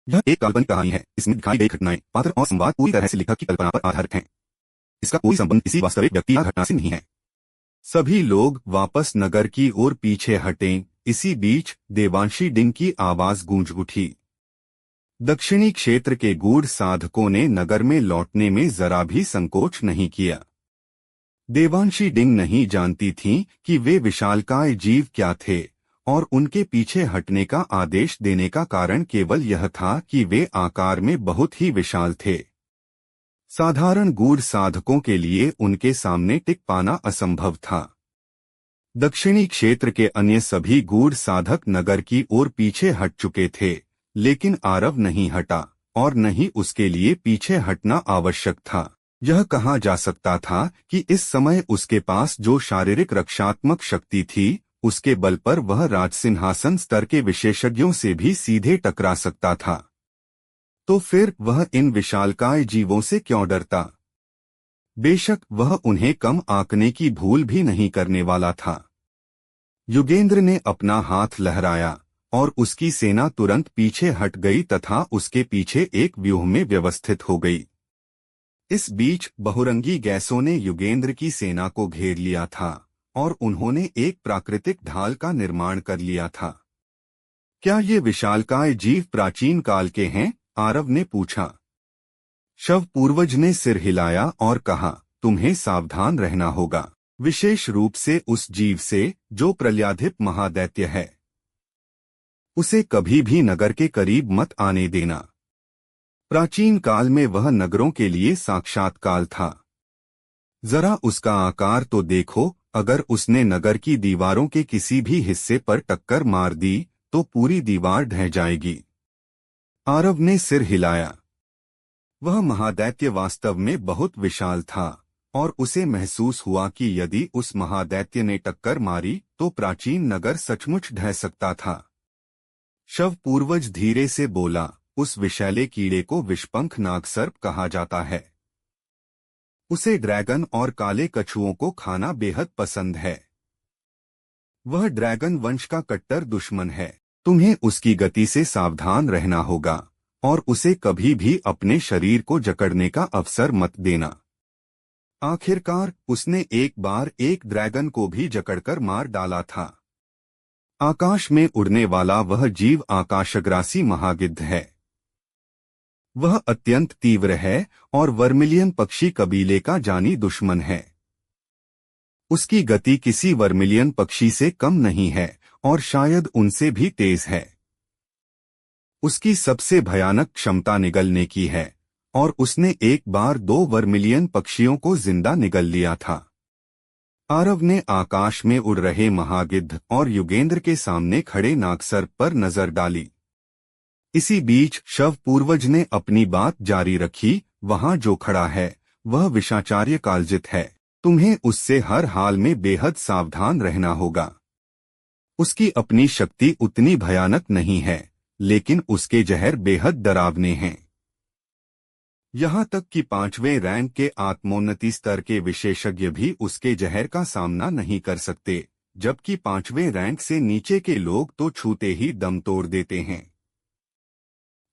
यह एक काल्पनिक कहानी है। इसमें दिखाई गई घटनाएं, पात्र और संवाद पूरी तरह से लेखक की कल्पना पर आधारित हैं। इसका कोई संबंध किसी वास्तविक व्यक्ति या घटना से नहीं है। सभी लोग वापस नगर की ओर पीछे हटें। इसी बीच देवांशी डिंग की आवाज गूंज उठी। दक्षिणी क्षेत्र के गूढ़ साधकों ने नगर में लौटने में जरा भी संकोच नहीं किया। देवांशी डिंग नहीं जानती थीं कि वे विशालकाय जीव क्या थे, और उनके पीछे हटने का आदेश देने का कारण केवल यह था कि वे आकार में बहुत ही विशाल थे। साधारण गूढ़ साधकों के लिए उनके सामने टिक पाना असंभव था। दक्षिणी क्षेत्र के अन्य सभी गूढ़ साधक नगर की ओर पीछे हट चुके थे, लेकिन आरव नहीं हटा, और न ही उसके लिए पीछे हटना आवश्यक था। यह कहा जा सकता था कि इस समय उसके पास जो शारीरिक रक्षात्मक शक्ति थी, उसके बल पर वह राजसिंहासन स्तर के विशेषज्ञों से भी सीधे टकरा सकता था। तो फिर वह इन विशालकाय जीवों से क्यों डरता? बेशक वह उन्हें कम आंकने की भूल भी नहीं करने वाला था। युगेंद्र ने अपना हाथ लहराया और उसकी सेना तुरंत पीछे हट गई तथा उसके पीछे एक व्यूह में व्यवस्थित हो गई। इस बीच बहुरंगी गैसों ने युगेंद्र की सेना को घेर लिया था और उन्होंने एक प्राकृतिक ढाल का निर्माण कर लिया था। क्या ये विशालकाय जीव प्राचीन काल के हैं? आरव ने पूछा। शव पूर्वज ने सिर हिलाया और कहा, तुम्हें सावधान रहना होगा, विशेष रूप से उस जीव से जो प्रलयाधिप महादैत्य है। उसे कभी भी नगर के करीब मत आने देना। प्राचीन काल में वह नगरों के लिए साक्षात काल था। जरा उसका आकार तो देखो, अगर उसने नगर की दीवारों के किसी भी हिस्से पर टक्कर मार दी तो पूरी दीवार ढह जाएगी। आरव ने सिर हिलाया। वह महादैत्य वास्तव में बहुत विशाल था, और उसे महसूस हुआ कि यदि उस महादैत्य ने टक्कर मारी तो प्राचीन नगर सचमुच ढह सकता था। शव पूर्वज धीरे से बोला, उस विषैले कीड़े को विषपंख नागसर्प कहा जाता है। उसे ड्रैगन और काले कछुओं को खाना बेहद पसंद है। वह ड्रैगन वंश का कट्टर दुश्मन है। तुम्हें उसकी गति से सावधान रहना होगा और उसे कभी भी अपने शरीर को जकड़ने का अवसर मत देना। आखिरकार उसने एक बार एक ड्रैगन को भी जकड़कर मार डाला था। आकाश में उड़ने वाला वह जीव आकाशग्रासी महागिद्ध है। वह अत्यंत तीव्र है और वर्मिलियन पक्षी कबीले का जानी दुश्मन है। उसकी गति किसी वर्मिलियन पक्षी से कम नहीं है और शायद उनसे भी तेज है। उसकी सबसे भयानक क्षमता निगलने की है, और उसने एक बार 2 वर्मिलियन पक्षियों को जिंदा निगल लिया था। आरव ने आकाश में उड़ रहे महागिद्ध और युगेंद्र के सामने खड़े नागसर्प पर नजर डाली। इसी बीच शव पूर्वज ने अपनी बात जारी रखी, वहां जो खड़ा है वह विषाचार्य कालजित है। तुम्हें उससे हर हाल में बेहद सावधान रहना होगा। उसकी अपनी शक्ति उतनी भयानक नहीं है, लेकिन उसके जहर बेहद डरावने हैं। यहाँ तक कि 5वें रैंक के आत्मोन्नति स्तर के विशेषज्ञ भी उसके जहर का सामना नहीं कर सकते, जबकि 5वें रैंक से नीचे के लोग तो छूते ही दम तोड़ देते हैं।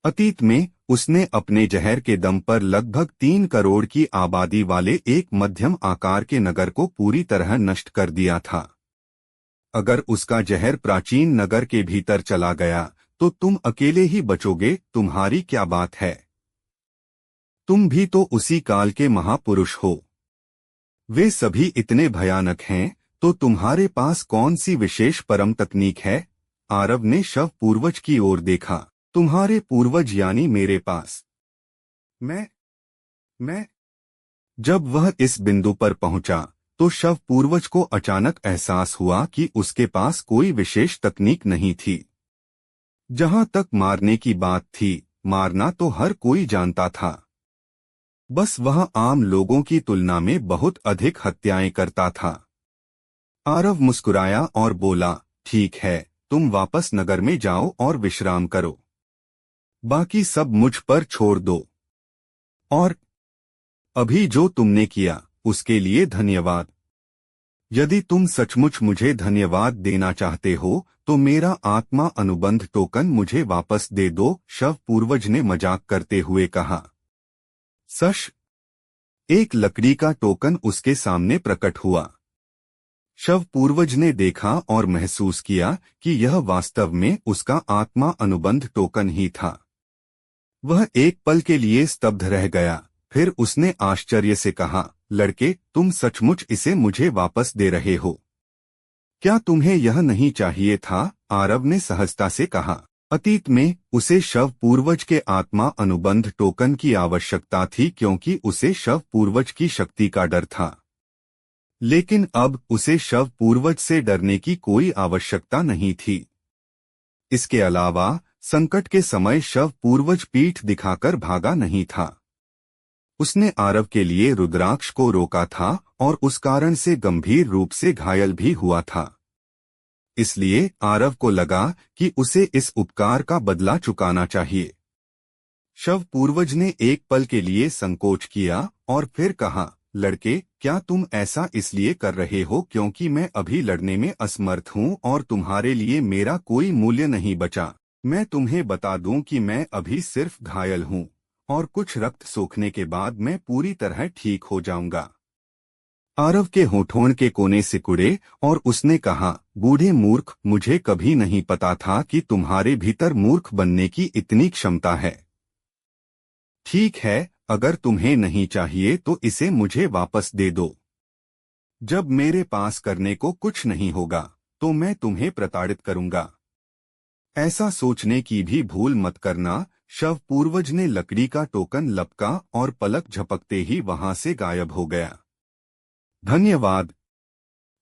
अतीत में उसने अपने जहर के दम पर लगभग 3 करोड़ की आबादी वाले एक मध्यम आकार के नगर को पूरी तरह नष्ट कर दिया था। अगर उसका जहर प्राचीन नगर के भीतर चला गया तो तुम अकेले ही बचोगे। तुम्हारी क्या बात है? तुम भी तो उसी काल के महापुरुष हो। वे सभी इतने भयानक हैं, तो तुम्हारे पास कौन सी विशेष परम तकनीक है? आरव ने शव पूर्वज की ओर देखा। तुम्हारे पूर्वज यानी मेरे पास। मैं जब वह इस बिंदु पर पहुंचा तो शव पूर्वज को अचानक एहसास हुआ कि उसके पास कोई विशेष तकनीक नहीं थी। जहां तक मारने की बात थी, मारना तो हर कोई जानता था। बस वह आम लोगों की तुलना में बहुत अधिक हत्याएं करता था। आरव मुस्कुराया और बोला, ठीक है, तुम वापस नगर में जाओ और विश्राम करो। बाकी सब मुझ पर छोड़ दो। और अभी जो तुमने किया उसके लिए धन्यवाद। यदि तुम सचमुच मुझे धन्यवाद देना चाहते हो तो मेरा आत्मा अनुबंध टोकन मुझे वापस दे दो, शव पूर्वज ने मजाक करते हुए कहा। सश। एक लकड़ी का टोकन उसके सामने प्रकट हुआ। शव पूर्वज ने देखा और महसूस किया कि यह वास्तव में उसका आत्मा अनुबंध टोकन ही था। वह एक पल के लिए स्तब्ध रह गया, फिर उसने आश्चर्य से कहा, लड़के, तुम सचमुच इसे मुझे वापस दे रहे हो? क्या तुम्हें यह नहीं चाहिए था? आरव ने सहजता से कहा। अतीत में उसे शव पूर्वज के आत्मा अनुबंध टोकन की आवश्यकता थी क्योंकि उसे शव पूर्वज की शक्ति का डर था। लेकिन अब उसे शव पूर्वज से डरने की कोई आवश्यकता नहीं थी। इसके अलावा संकट के समय शव पूर्वज पीठ दिखाकर भागा नहीं था। उसने आरव के लिए रुद्राक्ष को रोका था और उस कारण से गंभीर रूप से घायल भी हुआ था। इसलिए आरव को लगा कि उसे इस उपकार का बदला चुकाना चाहिए। शव पूर्वज ने एक पल के लिए संकोच किया और फिर कहा, लड़के, क्या तुम ऐसा इसलिए कर रहे हो क्योंकि मैं अभी लड़ने में असमर्थ हूं और तुम्हारे लिए मेरा कोई मूल्य नहीं बचा? मैं तुम्हें बता दूं कि मैं अभी सिर्फ घायल हूं और कुछ रक्त सोखने के बाद मैं पूरी तरह ठीक हो जाऊंगा। आरव के होठों के कोने सिकुड़े और उसने कहा, बूढ़े मूर्ख, मुझे कभी नहीं पता था कि तुम्हारे भीतर मूर्ख बनने की इतनी क्षमता है। ठीक है, अगर तुम्हें नहीं चाहिए तो इसे मुझे वापस दे दो। जब मेरे पास करने को कुछ नहीं होगा तो मैं तुम्हें प्रताड़ित करूंगा। ऐसा सोचने की भी भूल मत करना। शव पूर्वज ने लकड़ी का टोकन लपका और पलक झपकते ही वहां से गायब हो गया। धन्यवाद,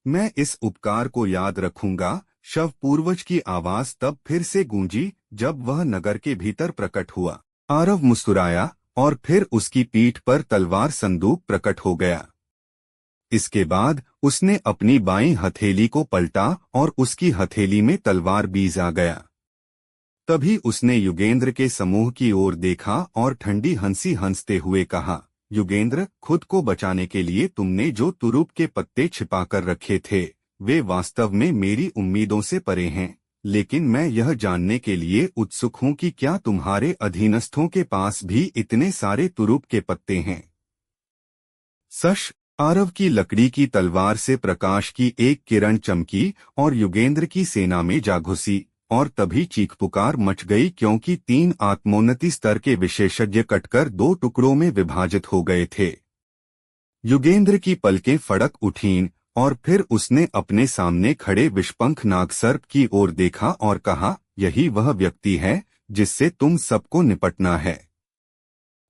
मैं इस उपकार को याद रखूंगा। शव पूर्वज की आवाज तब फिर से गूंजी जब वह नगर के भीतर प्रकट हुआ। आरव मुस्कुराया और फिर उसकी पीठ पर तलवार संदूक प्रकट हो गया। इसके बाद उसने अपनी बाईं हथेली को पलटा और उसकी हथेली में तलवार बीज आ गया। तभी उसने युगेंद्र के समूह की ओर देखा और ठंडी हंसी हंसते हुए कहा, युगेंद्र, खुद को बचाने के लिए तुमने जो तुरुप के पत्ते छिपाकर रखे थे वे वास्तव में मेरी उम्मीदों से परे हैं, लेकिन मैं यह जानने के लिए उत्सुक हूं कि क्या तुम्हारे अधीनस्थों के पास भी इतने सारे तुरुप के पत्ते हैं? सश। आरव की लकड़ी की तलवार से प्रकाश की एक किरण चमकी और युगेंद्र की सेना में जा घुसी और तभी चीख पुकार मच गई क्योंकि 3 आत्मोन्नति स्तर के विशेषज्ञ कटकर 2 टुकड़ों में विभाजित हो गए थे। युगेंद्र की पलकें फड़क उठीं और फिर उसने अपने सामने खड़े विषपंख नागसर्प की ओर देखा और कहा, यही वह व्यक्ति है जिससे तुम सबको निपटना है।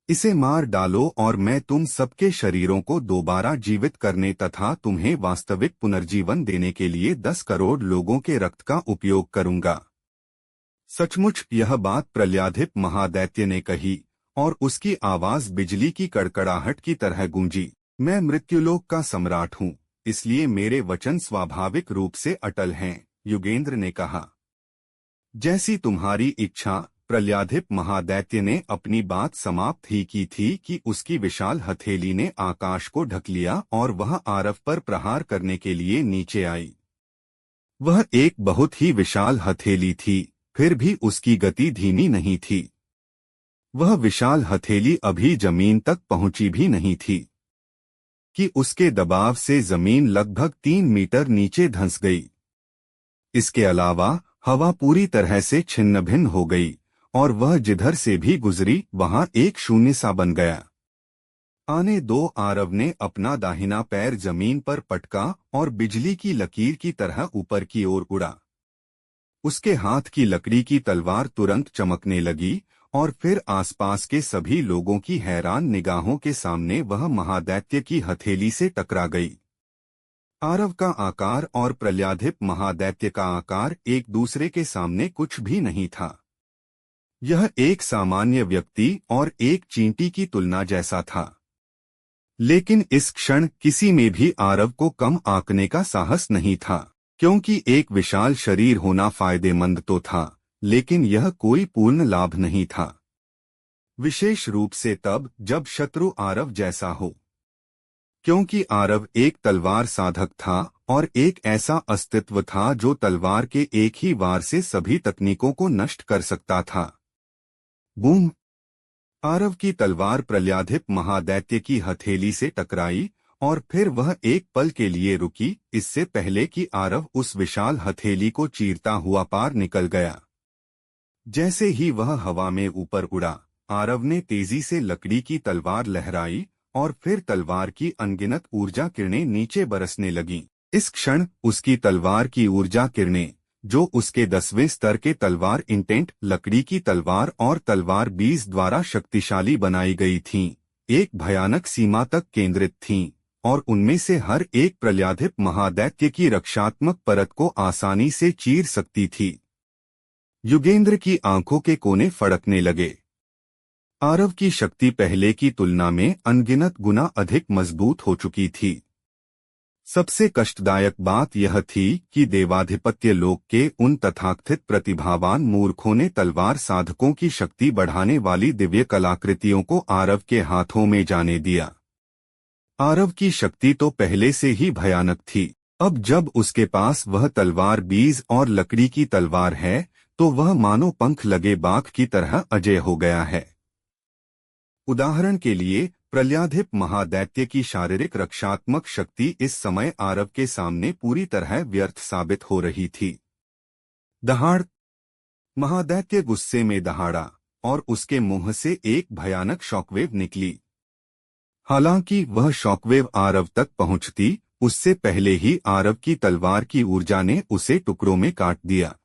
इसे मार डालो और मैं तुम सबके शरीरों को दोबारा जीवित करने तथा तुम्हें वास्तविक पुनर्जीवन देने के लिए 10 करोड़ लोगों के रक्त का उपयोग करूंगा। सचमुच यह बात प्रल्याधिप महादैत्य ने कही और उसकी आवाज बिजली की कड़कड़ाहट की तरह गूंजी। मैं मृत्युलोक का सम्राट हूँ, इसलिए मेरे वचन स्वाभाविक रूप से अटल हैं, युगेंद्र ने कहा। जैसी तुम्हारी इच्छा। प्रल्याधिप महादैत्य ने अपनी बात समाप्त ही की थी कि उसकी विशाल हथेली ने आकाश को ढक लिया और वह आरव पर प्रहार करने के लिए नीचे आई। वह एक बहुत ही विशाल हथेली थी, फिर भी उसकी गति धीमी नहीं थी। वह विशाल हथेली अभी जमीन तक पहुंची भी नहीं थी कि उसके दबाव से जमीन लगभग 3 मीटर नीचे धंस गई। इसके अलावा हवा पूरी तरह से छिन्न भिन्न हो गई और वह जिधर से भी गुजरी वहां एक शून्य सा बन गया। आने दो। आरव ने अपना दाहिना पैर जमीन पर पटका और बिजली की लकीर की तरह ऊपर की ओर उड़ा। उसके हाथ की लकड़ी की तलवार तुरंत चमकने लगी और फिर आसपास के सभी लोगों की हैरान निगाहों के सामने वह महादैत्य की हथेली से टकरा गई। आरव का आकार और प्रल्याधिप महादैत्य का आकार एक दूसरे के सामने कुछ भी नहीं था। यह एक सामान्य व्यक्ति और एक चींटी की तुलना जैसा था। लेकिन इस क्षण किसी में भी आरव को कम आंकने का साहस नहीं था, क्योंकि एक विशाल शरीर होना फायदेमंद तो था, लेकिन यह कोई पूर्ण लाभ नहीं था, विशेष रूप से तब जब शत्रु आरव जैसा हो। क्योंकि आरव एक तलवार साधक था और एक ऐसा अस्तित्व था जो तलवार के एक ही वार से सभी तकनीकों को नष्ट कर सकता था। बूम! आरव की तलवार प्रल्याधिप महादैत्य की हथेली से टकराई और फिर वह एक पल के लिए रुकी, इससे पहले कि आरव उस विशाल हथेली को चीरता हुआ पार निकल गया। जैसे ही वह हवा में ऊपर उड़ा, आरव ने तेजी से लकड़ी की तलवार लहराई और फिर तलवार की अनगिनत ऊर्जा किरणें नीचे बरसने लगीं। इस क्षण उसकी तलवार की ऊर्जा किरणें, जो उसके 10वें स्तर के तलवार इंटेंट लकड़ी की तलवार और तलवार बीज द्वारा शक्तिशाली बनाई गई थीं, एक भयानक सीमा तक केंद्रित थीं और उनमें से हर एक प्रल्याधिप महादैत्य की रक्षात्मक परत को आसानी से चीर सकती थी। युगेंद्र की आंखों के कोने फड़कने लगे। आरव की शक्ति पहले की तुलना में अनगिनत गुना अधिक मजबूत हो चुकी थी। सबसे कष्टदायक बात यह थी कि देवाधिपत्य लोक के उन तथाकथित प्रतिभावान मूर्खों ने तलवार साधकों की शक्ति बढ़ाने वाली दिव्य कलाकृतियों को आरव के हाथों में जाने दिया। आरव की शक्ति तो पहले से ही भयानक थी, अब जब उसके पास वह तलवार बीज और लकड़ी की तलवार है तो वह मानो पंख लगे बाघ की तरह अजेय हो गया है। उदाहरण के लिए, प्रल्याधिप महादैत्य की शारीरिक रक्षात्मक शक्ति इस समय आरव के सामने पूरी तरह व्यर्थ साबित हो रही थी। दहाड़! महादैत्य गुस्से में दहाड़ा और उसके मुंह से एक भयानक शॉकवेव निकली। हालांकि वह शॉकवेव आरव तक पहुंचती उससे पहले ही आरव की तलवार की ऊर्जा ने उसे टुकड़ों में काट दिया।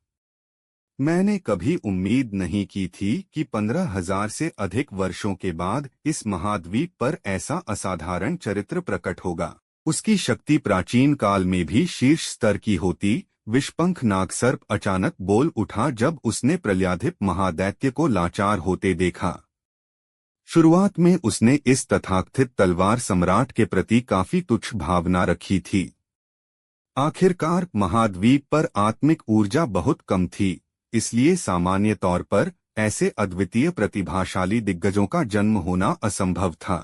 मैंने कभी उम्मीद नहीं की थी कि 15,000 से अधिक वर्षों के बाद इस महाद्वीप पर ऐसा असाधारण चरित्र प्रकट होगा। उसकी शक्ति प्राचीन काल में भी शीर्ष स्तर की होती। विषपंख नागसर्प अचानक बोल उठा जब उसने प्रल्याधिप महादैत्य को लाचार होते देखा। शुरुआत में उसने इस तथाकथित तलवार सम्राट के प्रति काफी तुच्छ भावना रखी थी। आखिरकार महाद्वीप पर आत्मिक ऊर्जा बहुत कम थी, इसलिए सामान्य तौर पर ऐसे अद्वितीय प्रतिभाशाली दिग्गजों का जन्म होना असंभव था।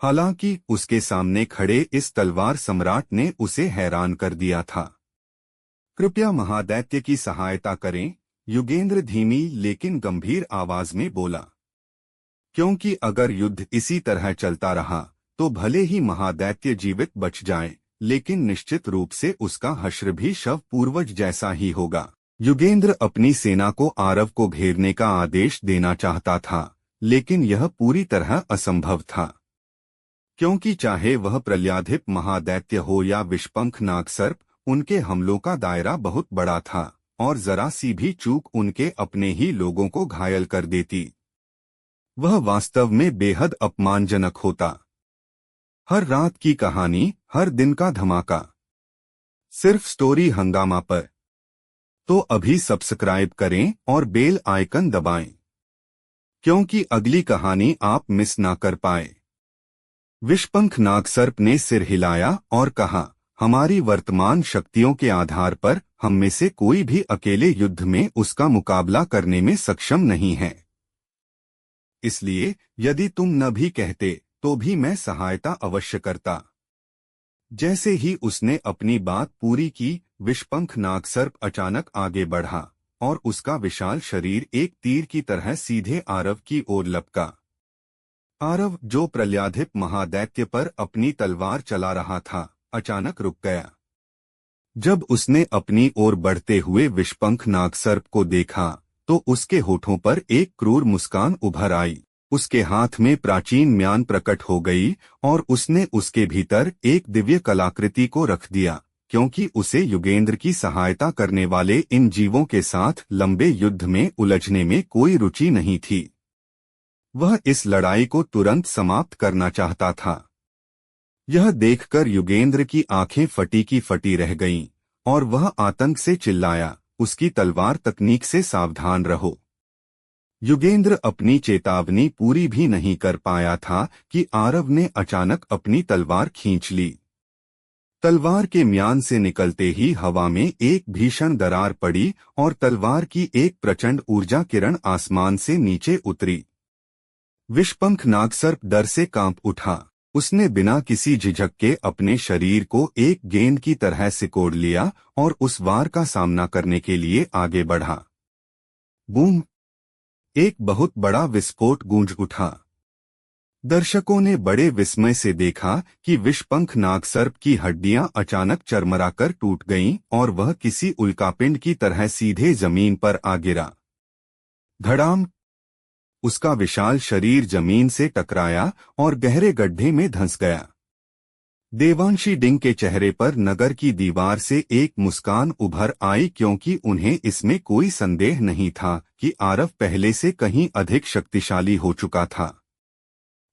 हालांकि उसके सामने खड़े इस तलवार सम्राट ने उसे हैरान कर दिया था। कृपया महादैत्य की सहायता करें, युगेंद्र धीमी लेकिन गंभीर आवाज में बोला। क्योंकि अगर युद्ध इसी तरह चलता रहा तो भले ही महादैत्य जीवित बच जाए, लेकिन निश्चित रूप से उसका हश्र भी शव पूर्वज जैसा ही होगा। युगेंद्र अपनी सेना को आरव को घेरने का आदेश देना चाहता था, लेकिन यह पूरी तरह असंभव था, क्योंकि चाहे वह प्रल्याधिप महादैत्य हो या विषपंख नागसर्प, उनके हमलों का दायरा बहुत बड़ा था और जरा सी भी चूक उनके अपने ही लोगों को घायल कर देती। वह वास्तव में बेहद अपमानजनक होता। हर रात की कहानी, हर दिन का धमाका, सिर्फ स्टोरी हंगामा पर। तो अभी सब्सक्राइब करें और बेल आइकन दबाएं, क्योंकि अगली कहानी आप मिस ना कर पाए। विषपंख नागसर्प ने सिर हिलाया और कहा, हमारी वर्तमान शक्तियों के आधार पर हम में से कोई भी अकेले युद्ध में उसका मुकाबला करने में सक्षम नहीं है। इसलिए यदि तुम न भी कहते तो भी मैं सहायता अवश्य करता। जैसे ही उसने अपनी बात पूरी की, विषपंख नागसर्प अचानक आगे बढ़ा और उसका विशाल शरीर एक तीर की तरह सीधे आरव की ओर लपका। आरव, जो प्रल्याधिप महादैत्य पर अपनी तलवार चला रहा था, अचानक रुक गया। जब उसने अपनी ओर बढ़ते हुए विषपंख नागसर्प को देखा तो उसके होठों पर एक क्रूर मुस्कान उभर आई। उसके हाथ में प्राचीन म्यान प्रकट हो गई और उसने उसके भीतर एक दिव्य कलाकृति को रख दिया, क्योंकि उसे युगेंद्र की सहायता करने वाले इन जीवों के साथ लंबे युद्ध में उलझने में कोई रुचि नहीं थी। वह इस लड़ाई को तुरंत समाप्त करना चाहता था। यह देखकर युगेंद्र की आंखें फटी की फटी रह गईं और वह आतंक से चिल्लाया, उसकी तलवार तकनीक से सावधान रहो। युगेंद्र अपनी चेतावनी पूरी भी नहीं कर पाया था कि आरव ने अचानक अपनी तलवार खींच ली। तलवार के म्यान से निकलते ही हवा में एक भीषण दरार पड़ी और तलवार की एक प्रचंड ऊर्जा किरण आसमान से नीचे उतरी। विषपंख नागसर्प डर से कांप उठा। उसने बिना किसी झिझक के अपने शरीर को एक गेंद की तरह सिकोड़ लिया और उस वार का सामना करने के लिए आगे बढ़ा। बूम! एक बहुत बड़ा विस्फोट गूंज उठा। दर्शकों ने बड़े विस्मय से देखा कि विषपंख नागसर्प की हड्डियां अचानक चरमराकर टूट गईं और वह किसी उल्कापिंड की तरह सीधे जमीन पर आ गिरा। धड़ाम! उसका विशाल शरीर जमीन से टकराया और गहरे गड्ढे में धंस गया। देवांशी डिंग के चेहरे पर नगर की दीवार से एक मुस्कान उभर आई, क्योंकि उन्हें इसमें कोई संदेह नहीं था कि आरव पहले से कहीं अधिक शक्तिशाली हो चुका था।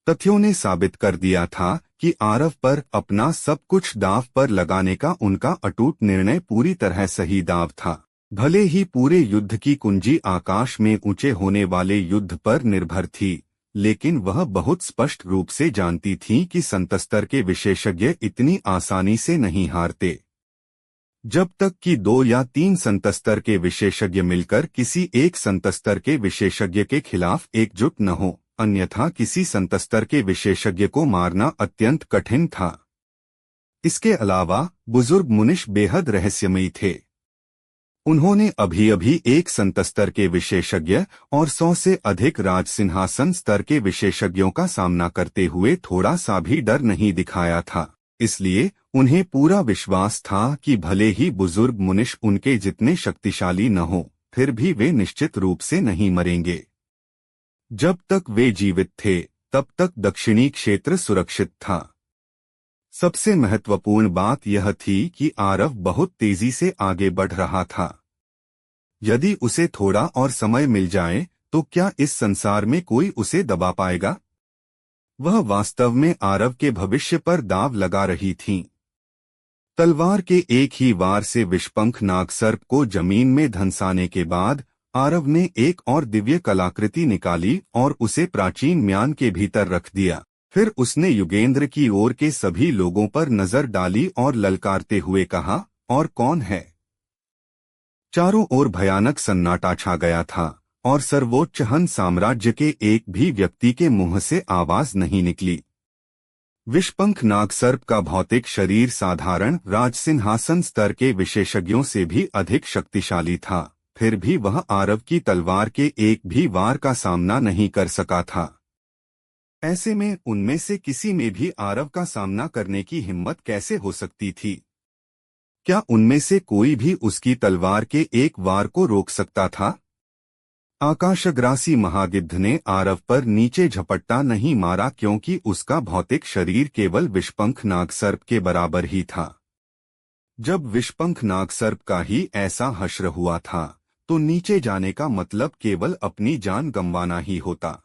तथ्यों ने साबित कर दिया था कि आरव पर अपना सब कुछ दांव पर लगाने का उनका अटूट निर्णय पूरी तरह सही दांव था। भले ही पूरे युद्ध की कुंजी आकाश में ऊंचे होने वाले युद्ध पर निर्भर थी, लेकिन वह बहुत स्पष्ट रूप से जानती थी कि संतस्तर के विशेषज्ञ इतनी आसानी से नहीं हारते। जब तक कि 2 या 3 संतस्तर के विशेषज्ञ मिलकर किसी एक संतस्तर के विशेषज्ञ के खिलाफ एकजुट न हो, अन्यथा किसी संतस्तर के विशेषज्ञ को मारना अत्यंत कठिन था। इसके अलावा बुजुर्ग मुनिश बेहद रहस्यमयी थे। उन्होंने अभी-अभी एक संतस्तर के विशेषज्ञ और 100 से अधिक राजसिंहासन स्तर के विशेषज्ञों का सामना करते हुए थोड़ा सा भी डर नहीं दिखाया था। इसलिए उन्हें पूरा विश्वास था कि भले ही बुजुर्ग मुनिश उनके जितने शक्तिशाली न हो, फिर भी वे निश्चित रूप से नहीं मरेंगे। जब तक वे जीवित थे, तब तक दक्षिणी क्षेत्र सुरक्षित था। सबसे महत्वपूर्ण बात यह थी कि आरव बहुत तेजी से आगे बढ़ रहा था। यदि उसे थोड़ा और समय मिल जाए, तो क्या इस संसार में कोई उसे दबा पाएगा? वह वास्तव में आरव के भविष्य पर दांव लगा रही थीं। तलवार के एक ही वार से विषपंख नागसर्प को जमीन में धंसाने के बाद आरव ने एक और दिव्य कलाकृति निकाली और उसे प्राचीन म्यान के भीतर रख दिया। फिर उसने युगेंद्र की ओर के सभी लोगों पर नजर डाली और ललकारते हुए कहा, और कौन है? चारों ओर भयानक सन्नाटा छा गया था और सर्वोच्च हन साम्राज्य के एक भी व्यक्ति के मुंह से आवाज नहीं निकली। विषपंख नागसर्प का भौतिक शरीर साधारण राजसिंहासन स्तर के विशेषज्ञों से भी अधिक शक्तिशाली था, फिर भी वह आरव की तलवार के एक भी वार का सामना नहीं कर सका था। ऐसे में उनमें से किसी में भी आरव का सामना करने की हिम्मत कैसे हो सकती थी? क्या उनमें से कोई भी उसकी तलवार के एक वार को रोक सकता था? आकाशग्रासी महागिद्ध ने आरव पर नीचे झपट्टा नहीं मारा, क्योंकि उसका भौतिक शरीर केवल विषपंख नागसर्प के बराबर ही था। जब विषपंख नागसर्प का ही ऐसा हश्र हुआ था, तो नीचे जाने का मतलब केवल अपनी जान गंवाना ही होता।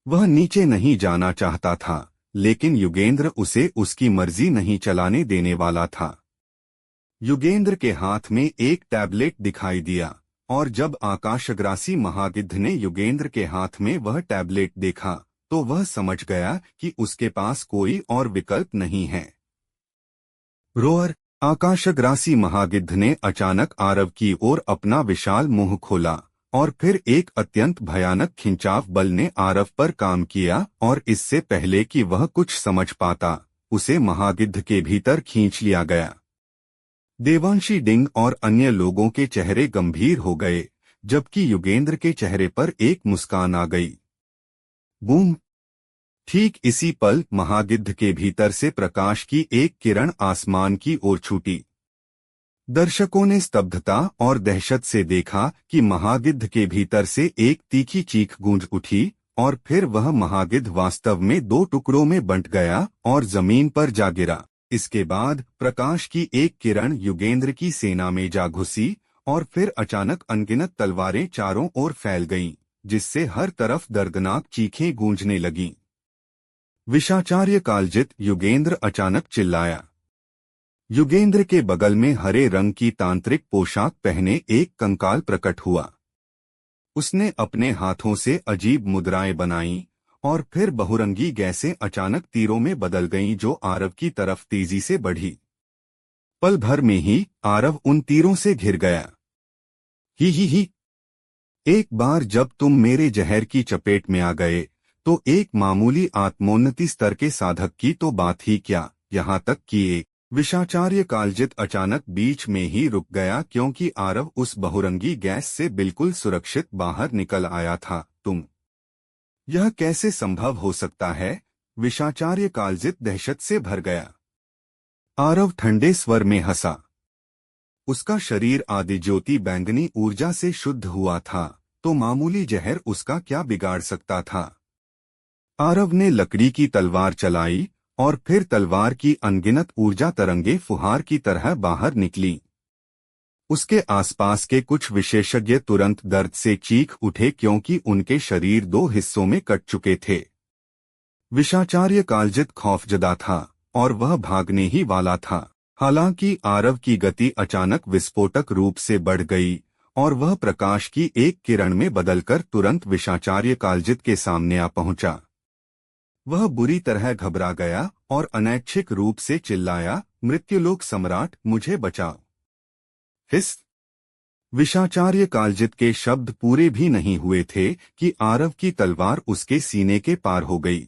वह नीचे नहीं जाना चाहता था, लेकिन युगेंद्र उसे उसकी मर्जी नहीं चलाने देने वाला था। युगेंद्र के हाथ में एक टैबलेट दिखाई दिया, और जब आकाशग्रासी महागिद्ध ने युगेंद्र के हाथ में वह टैबलेट देखा, तो वह समझ गया कि उसके पास कोई और विकल्प नहीं है। रोअर! आकाशग्रासी महागिद्ध ने अचानक आरव की ओर अपना विशाल मुंह खोला, और फिर एक अत्यंत भयानक खिंचाव बल ने आरव पर काम किया, और इससे पहले कि वह कुछ समझ पाता, उसे महागिद्ध के भीतर खींच लिया गया। देवांशी डिंग और अन्य लोगों के चेहरे गंभीर हो गए, जबकि युगेंद्र के चेहरे पर एक मुस्कान आ गई। बूम! ठीक इसी पल महागिद्ध के भीतर से प्रकाश की एक किरण आसमान की ओर छूटी। दर्शकों ने स्तब्धता और दहशत से देखा कि महागिद्ध के भीतर से एक तीखी चीख गूंज उठी, और फिर वह महागिद्ध वास्तव में 2 टुकड़ों में बंट गया और जमीन पर जा गिरा। इसके बाद प्रकाश की एक किरण युगेंद्र की सेना में जा घुसी, और फिर अचानक अनगिनत तलवारें चारों ओर फैल गईं, जिससे हर तरफ दर्दनाक चीखें गूंजने लगीं। विषाचार्य कालजित! युगेंद्र अचानक चिल्लाया। युगेंद्र के बगल में हरे रंग की तांत्रिक पोशाक पहने एक कंकाल प्रकट हुआ। उसने अपने हाथों से अजीब मुद्राएं बनाईं, और फिर बहुरंगी गैसें अचानक तीरों में बदल गईं जो आरव की तरफ तेजी से बढ़ी। पल भर में ही आरव उन तीरों से घिर गया। ही। एक बार जब तुम मेरे जहर की चपेट में आ गए, तो एक मामूली आत्मोन्नति स्तर के साधक की तो बात ही क्या, यहाँ तक कि एक विशाचार्य कालजित अचानक बीच में ही रुक गया क्योंकि आरव उस बहुरंगी गैस से बिल्कुल सुरक्षित बाहर निकल आया था। तुम, यह कैसे संभव हो सकता है? विशाचार्य कालजित दहशत से भर गया। आरव ठंडे स्वर में हंसा। उसका शरीर आदि ज्योति बैंगनी ऊर्जा से शुद्ध हुआ था, तो मामूली जहर उसका क्या बिगाड़ सकता था? आरव ने लकड़ी की तलवार चलाई और फिर तलवार की अनगिनत ऊर्जा तरंगे फुहार की तरह बाहर निकली। उसके आसपास के कुछ विशेषज्ञ तुरंत दर्द से चीख उठे क्योंकि उनके शरीर दो हिस्सों में कट चुके थे। विशाचार्य कालजित खौफजदा था और वह भागने ही वाला था। हालांकि आरव की गति अचानक विस्फोटक रूप से बढ़ गई और वह प्रकाश की एक किरण में बदलकर तुरंत विशाचार्य कालजित के सामने आ पहुंचा। वह बुरी तरह घबरा गया और अनैच्छिक रूप से चिल्लाया, मृत्युलोक सम्राट, मुझे बचाओ। हिस! विशाचार्य कालजित के शब्द पूरे भी नहीं हुए थे कि आरव की तलवार उसके सीने के पार हो गई।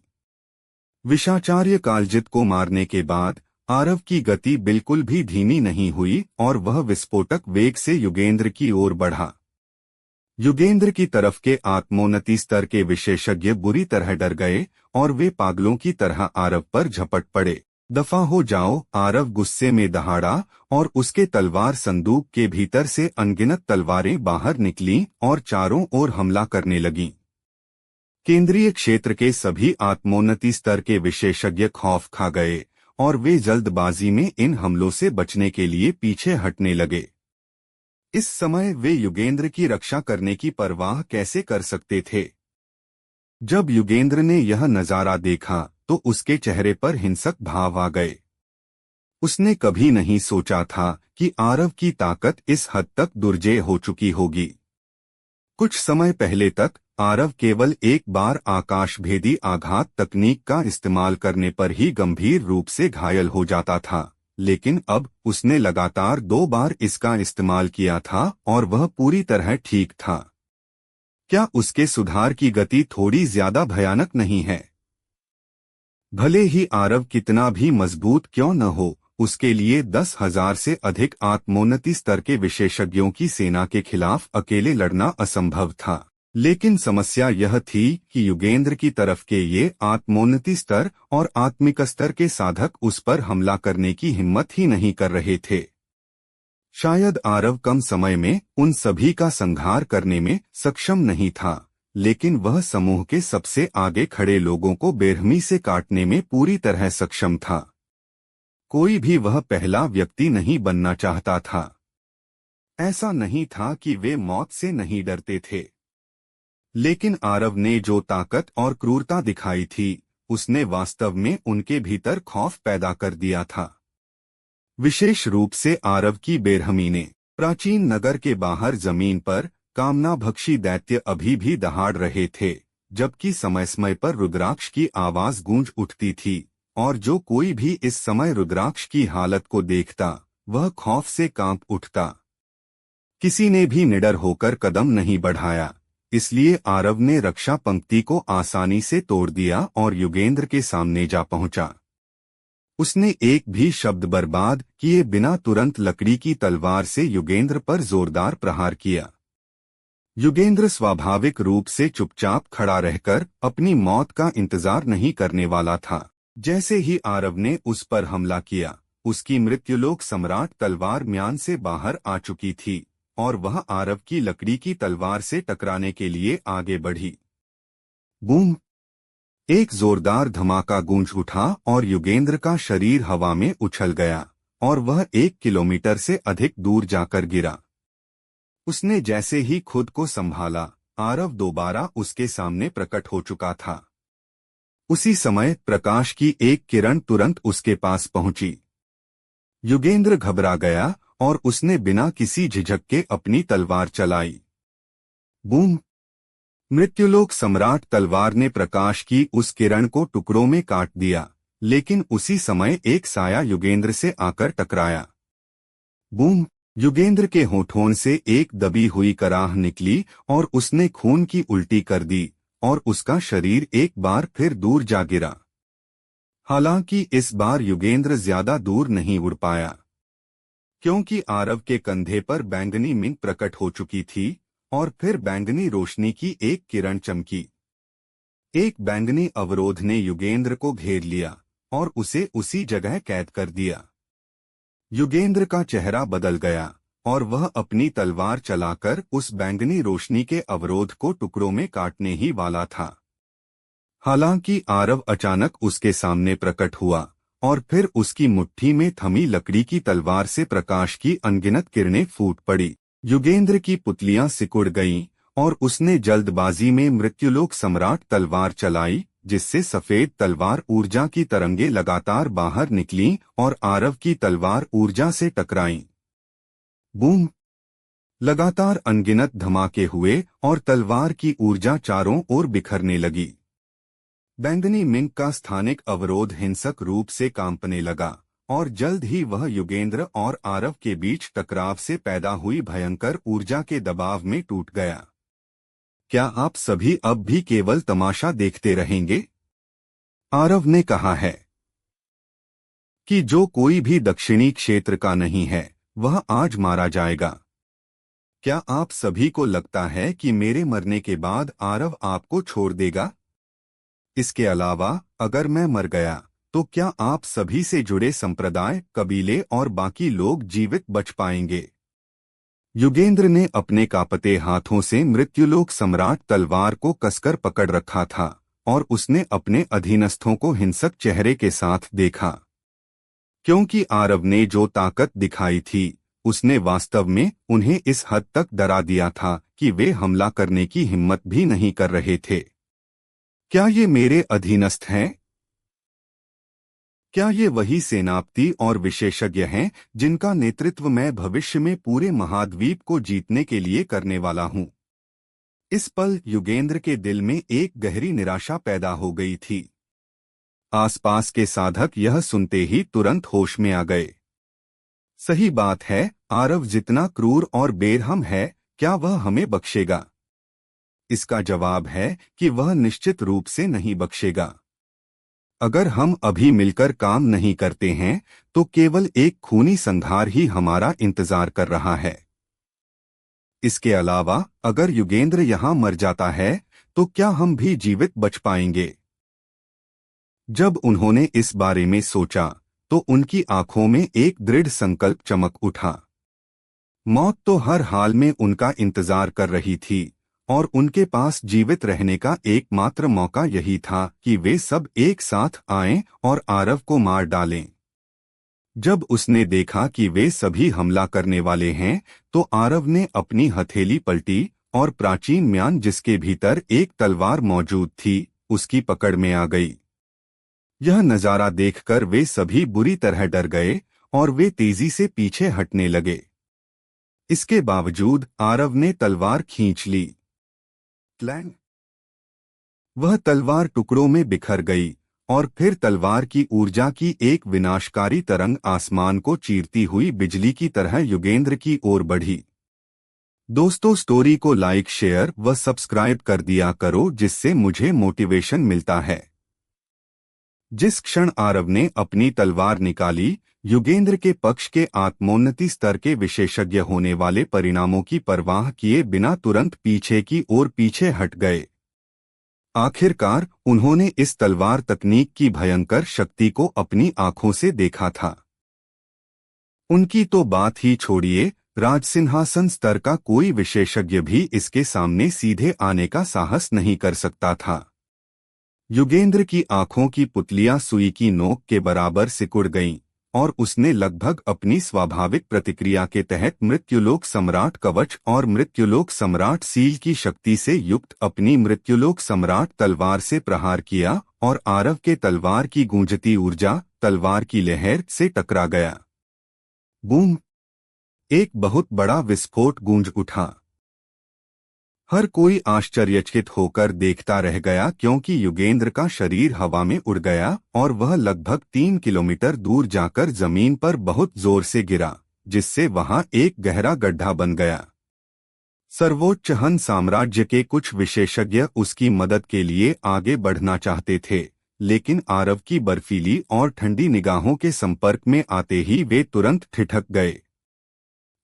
विशाचार्य कालजित को मारने के बाद आरव की गति बिल्कुल भी धीमी नहीं हुई और वह विस्फोटक वेग से युगेंद्र की ओर बढ़ा। युगेंद्र की तरफ के आत्मोन्नति स्तर के विशेषज्ञ बुरी तरह डर गए और वे पागलों की तरह आरव पर झपट पड़े। दफा हो जाओ, आरव गुस्से में दहाड़ा और उसके तलवार संदूक के भीतर से अनगिनत तलवारें बाहर निकलीं और चारों ओर हमला करने लगीं। केंद्रीय क्षेत्र के सभी आत्मोन्नति स्तर के विशेषज्ञ खौफ खा गए और वे जल्दबाजी में इन हमलों से बचने के लिए पीछे हटने लगे। इस समय वे युगेंद्र की रक्षा करने की परवाह कैसे कर सकते थे? जब युगेंद्र ने यह नजारा देखा तो उसके चेहरे पर हिंसक भाव आ गए। उसने कभी नहीं सोचा था कि आरव की ताकत इस हद तक दुर्जेय हो चुकी होगी। कुछ समय पहले तक आरव केवल एक बार आकाशभेदी आघात तकनीक का इस्तेमाल करने पर ही गंभीर रूप से घायल हो जाता था, लेकिन अब उसने लगातार 2 बार इसका इस्तेमाल किया था और वह पूरी तरह ठीक था। क्या उसके सुधार की गति थोड़ी ज्यादा भयानक नहीं है? भले ही आरव कितना भी मजबूत क्यों न हो, उसके लिए 10,000 से अधिक आत्मोन्नति स्तर के विशेषज्ञों की सेना के खिलाफ अकेले लड़ना असंभव था। लेकिन समस्या यह थी कि युगेंद्र की तरफ के ये आत्मोन्नति स्तर और आत्मिक स्तर के साधक उस पर हमला करने की हिम्मत ही नहीं कर रहे थे। शायद आरव कम समय में उन सभी का संहार करने में सक्षम नहीं था, लेकिन वह समूह के सबसे आगे खड़े लोगों को बेरहमी से काटने में पूरी तरह सक्षम था। कोई भी वह पहला व्यक्ति नहीं बनना चाहता था। ऐसा नहीं था कि वे मौत से नहीं डरते थे, लेकिन आरव ने जो ताकत और क्रूरता दिखाई थी, उसने वास्तव में उनके भीतर खौफ पैदा कर दिया था। विशेष रूप से आरव की बेरहमी ने। प्राचीन नगर के बाहर जमीन पर कामनाभक्षी दैत्य अभी भी दहाड़ रहे थे, जबकि समय समय पर रुद्राक्ष की आवाज गूंज उठती थी, और जो कोई भी इस समय रुद्राक्ष की हालत को देखता, वह खौफ से कांप उठता। किसी ने भी निडर होकर कदम नहीं बढ़ाया, इसलिए आरव ने रक्षा पंक्ति को आसानी से तोड़ दिया और युगेंद्र के सामने जा पहुंचा। उसने एक भी शब्द बर्बाद किए बिना तुरंत लकड़ी की तलवार से युगेंद्र पर जोरदार प्रहार किया। युगेंद्र स्वाभाविक रूप से चुपचाप खड़ा रहकर अपनी मौत का इंतजार नहीं करने वाला था। जैसे ही आरव ने उस पर हमला किया, उसकी मृत्युलोक सम्राट तलवार म्यान से बाहर आ चुकी थी और वह आरव की लकड़ी की तलवार से टकराने के लिए आगे बढ़ी। बूम! एक जोरदार धमाका गूंज उठा और युगेंद्र का शरीर हवा में उछल गया और वह 1 किलोमीटर से अधिक दूर जाकर गिरा। उसने जैसे ही खुद को संभाला, आरव दोबारा उसके सामने प्रकट हो चुका था। उसी समय प्रकाश की एक किरण तुरंत उसके पास पहुंची। युगेंद्र घबरा गया और उसने बिना किसी झिझक के अपनी तलवार चलाई। बूम! मृत्युलोक सम्राट तलवार ने प्रकाश की उस किरण को टुकड़ों में काट दिया, लेकिन उसी समय एक साया युगेंद्र से आकर टकराया। बूम! युगेंद्र के होठों से एक दबी हुई कराह निकली और उसने खून की उल्टी कर दी और उसका शरीर एक बार फिर दूर जा गिरा। हालांकि इस बार युगेंद्र ज्यादा दूर नहीं उड़ पाया, क्योंकि आरव के कंधे पर बैंगनी मिंग प्रकट हो चुकी थी और फिर बैंगनी रोशनी की एक किरण चमकी। एक बैंगनी अवरोध ने युगेंद्र को घेर लिया और उसे उसी जगह कैद कर दिया। युगेंद्र का चेहरा बदल गया और वह अपनी तलवार चलाकर उस बैंगनी रोशनी के अवरोध को टुकड़ों में काटने ही वाला था। हालांकि आरव अचानक उसके सामने प्रकट हुआ और फिर उसकी मुट्ठी में थमी लकड़ी की तलवार से प्रकाश की अनगिनत किरणें फूट पड़ी। युगेंद्र की पुतलियां सिकुड़ गईं और उसने जल्दबाजी में मृत्युलोक सम्राट तलवार चलाई, जिससे सफेद तलवार ऊर्जा की तरंगे लगातार बाहर निकलीं और आरव की तलवार ऊर्जा से टकराईं। बूम! लगातार अनगिनत धमाके हुए और तलवार की ऊर्जा चारों ओर बिखरने लगी। बैंगनी मिंग का स्थानिक अवरोध हिंसक रूप से कांपने लगा और जल्द ही वह युगेंद्र और आरव के बीच टकराव से पैदा हुई भयंकर ऊर्जा के दबाव में टूट गया। क्या आप सभी अब भी केवल तमाशा देखते रहेंगे? आरव ने कहा है कि जो कोई भी दक्षिणी क्षेत्र का नहीं है वह आज मारा जाएगा। क्या आप सभी को लगता है कि मेरे मरने के बाद आरव आपको छोड़ देगा? इसके अलावा अगर मैं मर गया तो क्या आप सभी से जुड़े संप्रदाय, कबीले और बाकी लोग जीवित बच पाएंगे? युगेंद्र ने अपने कांपते हाथों से मृत्युलोक सम्राट तलवार को कसकर पकड़ रखा था और उसने अपने अधीनस्थों को हिंसक चेहरे के साथ देखा, क्योंकि आरव ने जो ताकत दिखाई थी उसने वास्तव में उन्हें इस हद तक डरा दिया था कि वे हमला करने की हिम्मत भी नहीं कर रहे थे। क्या ये मेरे अधीनस्थ हैं? क्या ये वही सेनापति और विशेषज्ञ हैं जिनका नेतृत्व मैं भविष्य में पूरे महाद्वीप को जीतने के लिए करने वाला हूं? इस पल युगेंद्र के दिल में एक गहरी निराशा पैदा हो गई थी। आसपास के साधक यह सुनते ही तुरंत होश में आ गए। सही बात है, आरव जितना क्रूर और बेरहम है, क्या वह हमें बख्शेगा? इसका जवाब है कि वह निश्चित रूप से नहीं बख्शेगा। अगर हम अभी मिलकर काम नहीं करते हैं तो केवल एक खूनी संहार ही हमारा इंतजार कर रहा है। इसके अलावा अगर युगेंद्र यहां मर जाता है तो क्या हम भी जीवित बच पाएंगे? जब उन्होंने इस बारे में सोचा तो उनकी आंखों में एक दृढ़ संकल्प चमक उठा। मौत तो हर हाल में उनका इंतजार कर रही थी और उनके पास जीवित रहने का एकमात्र मौका यही था कि वे सब एक साथ आएं और आरव को मार डालें। जब उसने देखा कि वे सभी हमला करने वाले हैं तो आरव ने अपनी हथेली पलटी और प्राचीन म्यान जिसके भीतर एक तलवार मौजूद थी उसकी पकड़ में आ गई। यह नजारा देखकर वे सभी बुरी तरह डर गए और वे तेजी से पीछे हटने लगे। इसके बावजूद आरव ने तलवार खींच ली। वह तलवार टुकड़ों में बिखर गई और फिर तलवार की ऊर्जा की एक विनाशकारी तरंग आसमान को चीरती हुई बिजली की तरह युगेंद्र की ओर बढ़ी। दोस्तों, स्टोरी को लाइक, शेयर व सब्सक्राइब कर दिया करो जिससे मुझे मोटिवेशन मिलता है। जिस क्षण आरव ने अपनी तलवार निकाली, युगेंद्र के पक्ष के आत्मोन्नति स्तर के विशेषज्ञ होने वाले परिणामों की परवाह किए बिना तुरंत पीछे की ओर पीछे हट गए। आखिरकार उन्होंने इस तलवार तकनीक की भयंकर शक्ति को अपनी आंखों से देखा था। उनकी तो बात ही छोड़िए, राजसिंहासन स्तर का कोई विशेषज्ञ भी इसके सामने सीधे आने का साहस नहीं कर सकता था। युगेंद्र की आंखों की पुतलियां सुई की नोक के बराबर सिकुड़ गईं और उसने लगभग अपनी स्वाभाविक प्रतिक्रिया के तहत मृत्युलोक सम्राट कवच और मृत्युलोक सम्राट सील की शक्ति से युक्त अपनी मृत्युलोक सम्राट तलवार से प्रहार किया और आरव के तलवार की गूंजती ऊर्जा तलवार की लहर से टकरा गया। बूम! एक बहुत बड़ा विस्फोट गूंज उठा। हर कोई आश्चर्यचकित होकर देखता रह गया क्योंकि युगेंद्र का शरीर हवा में उड़ गया और वह लगभग 3 किलोमीटर दूर जाकर जमीन पर बहुत जोर से गिरा, जिससे वहां एक गहरा गड्ढा बन गया। सर्वोच्च हन साम्राज्य के कुछ विशेषज्ञ उसकी मदद के लिए आगे बढ़ना चाहते थे, लेकिन आरव की बर्फीली और ठंडी निगाहों के संपर्क में आते ही वे तुरंत ठिठक गए।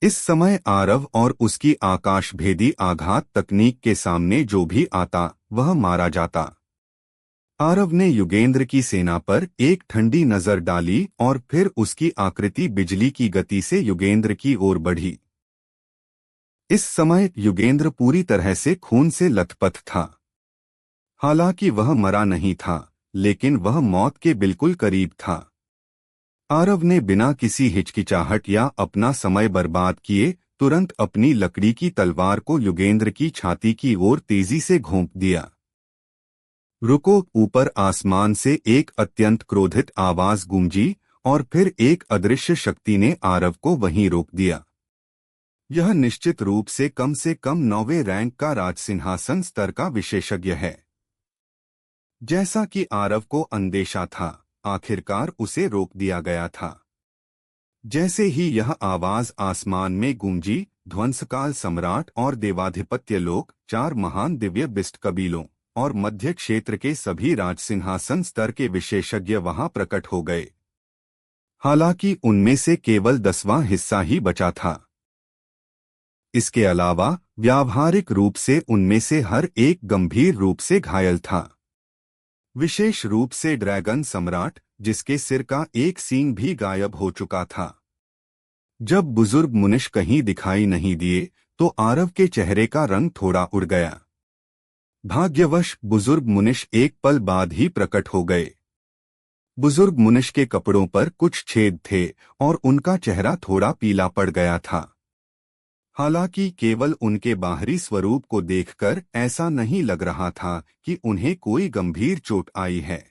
इस समय आरव और उसकी आकाशभेदी आघात तकनीक के सामने जो भी आता वह मारा जाता। आरव ने युगेंद्र की सेना पर एक ठंडी नजर डाली और फिर उसकी आकृति बिजली की गति से युगेंद्र की ओर बढ़ी। इस समय युगेंद्र पूरी तरह से खून से लथपथ था। हालांकि वह मरा नहीं था, लेकिन वह मौत के बिल्कुल करीब था। आरव ने बिना किसी हिचकिचाहट या अपना समय बर्बाद किए तुरंत अपनी लकड़ी की तलवार को युगेंद्र की छाती की ओर तेजी से घोंप दिया। रुको! ऊपर आसमान से एक अत्यंत क्रोधित आवाज गूंजी और फिर एक अदृश्य शक्ति ने आरव को वहीं रोक दिया। यह निश्चित रूप से कम 9वें रैंक का राजसिंहासन स्तर का विशेषज्ञ है। जैसा कि आरव को अंदेशा था, आखिरकार उसे रोक दिया गया था। जैसे ही यह आवाज आसमान में गूंजी, ध्वंसकाल सम्राट और देवाधिपत्य लोक, 4 महान दिव्य बिस्ट कबीलों और मध्य क्षेत्र के सभी राजसिंहासन स्तर के विशेषज्ञ वहां प्रकट हो गए। हालांकि उनमें से केवल 10वां हिस्सा ही बचा था। इसके अलावा व्यावहारिक रूप से उनमें से हर एक गंभीर रूप से घायल था, विशेष रूप से ड्रैगन सम्राट, जिसके सिर का एक सींग भी गायब हो चुका था। जब बुजुर्ग मुनिश कहीं दिखाई नहीं दिए तो आरव के चेहरे का रंग थोड़ा उड़ गया। भाग्यवश बुजुर्ग मुनिश एक पल बाद ही प्रकट हो गए। बुजुर्ग मुनिश के कपड़ों पर कुछ छेद थे और उनका चेहरा थोड़ा पीला पड़ गया था। हालांकि केवल उनके बाहरी स्वरूप को देखकर ऐसा नहीं लग रहा था कि उन्हें कोई गंभीर चोट आई है।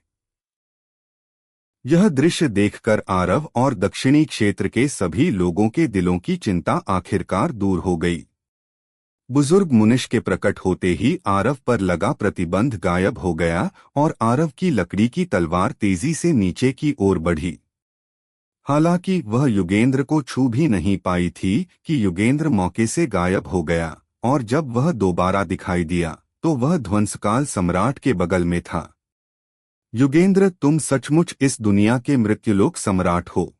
यह दृश्य देखकर आरव और दक्षिणी क्षेत्र के सभी लोगों के दिलों की चिंता आखिरकार दूर हो गई। बुजुर्ग मुनिश के प्रकट होते ही आरव पर लगा प्रतिबंध गायब हो गया और आरव की लकड़ी की तलवार तेजी से नीचे की ओर बढ़ी। हालांकि वह युगेंद्र को छू भी नहीं पाई थी कि युगेंद्र मौके से गायब हो गया, और जब वह दोबारा दिखाई दिया तो वह ध्वंसकाल सम्राट के बगल में था। युगेंद्र, तुम सचमुच इस दुनिया के मृत्युलोक सम्राट हो।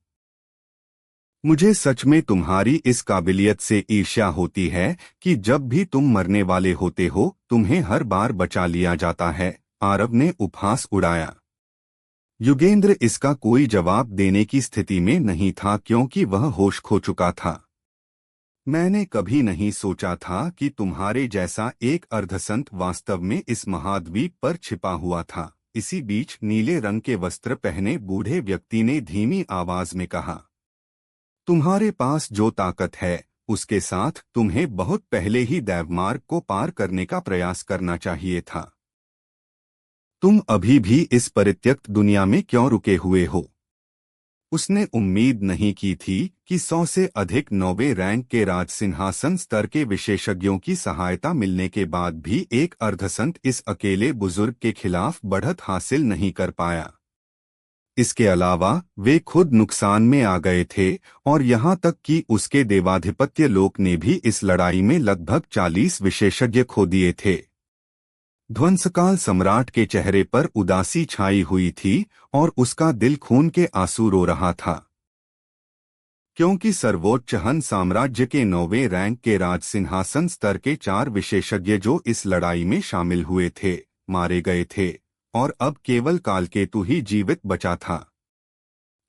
मुझे सच में तुम्हारी इस काबिलियत से ईर्ष्या होती है कि जब भी तुम मरने वाले होते हो तुम्हें हर बार बचा लिया जाता है। आरव ने उपहास उड़ाया। युगेंद्र इसका कोई जवाब देने की स्थिति में नहीं था क्योंकि वह होश खो चुका था। मैंने कभी नहीं सोचा था कि तुम्हारे जैसा एक अर्धसंत वास्तव में इस महाद्वीप पर छिपा हुआ था। इसी बीच नीले रंग के वस्त्र पहने बूढ़े व्यक्ति ने धीमी आवाज में कहा, तुम्हारे पास जो ताकत है उसके साथ तुम्हें बहुत पहले ही दैवमार्ग को पार करने का प्रयास करना चाहिए था। तुम अभी भी इस परित्यक्त दुनिया में क्यों रुके हुए हो? उसने उम्मीद नहीं की थी कि 100 से अधिक 9वें रैंक के राजसिंहासन स्तर के विशेषज्ञों की सहायता मिलने के बाद भी एक अर्धसंत इस अकेले बुजुर्ग के खिलाफ बढ़त हासिल नहीं कर पाया। इसके अलावा वे खुद नुकसान में आ गए थे और यहाँ तक कि उसके देवाधिपत्य लोक ने भी इस लड़ाई में लगभग 40 विशेषज्ञ खो दिए थे। ध्वंसकाल सम्राट के चेहरे पर उदासी छाई हुई थी और उसका दिल खून के आंसू रो रहा था, क्योंकि सर्वोच्च हन साम्राज्य के 9वें रैंक के राजसिंहासन स्तर के 4 विशेषज्ञ जो इस लड़ाई में शामिल हुए थे मारे गए थे और अब केवल कालकेतु ही जीवित बचा था।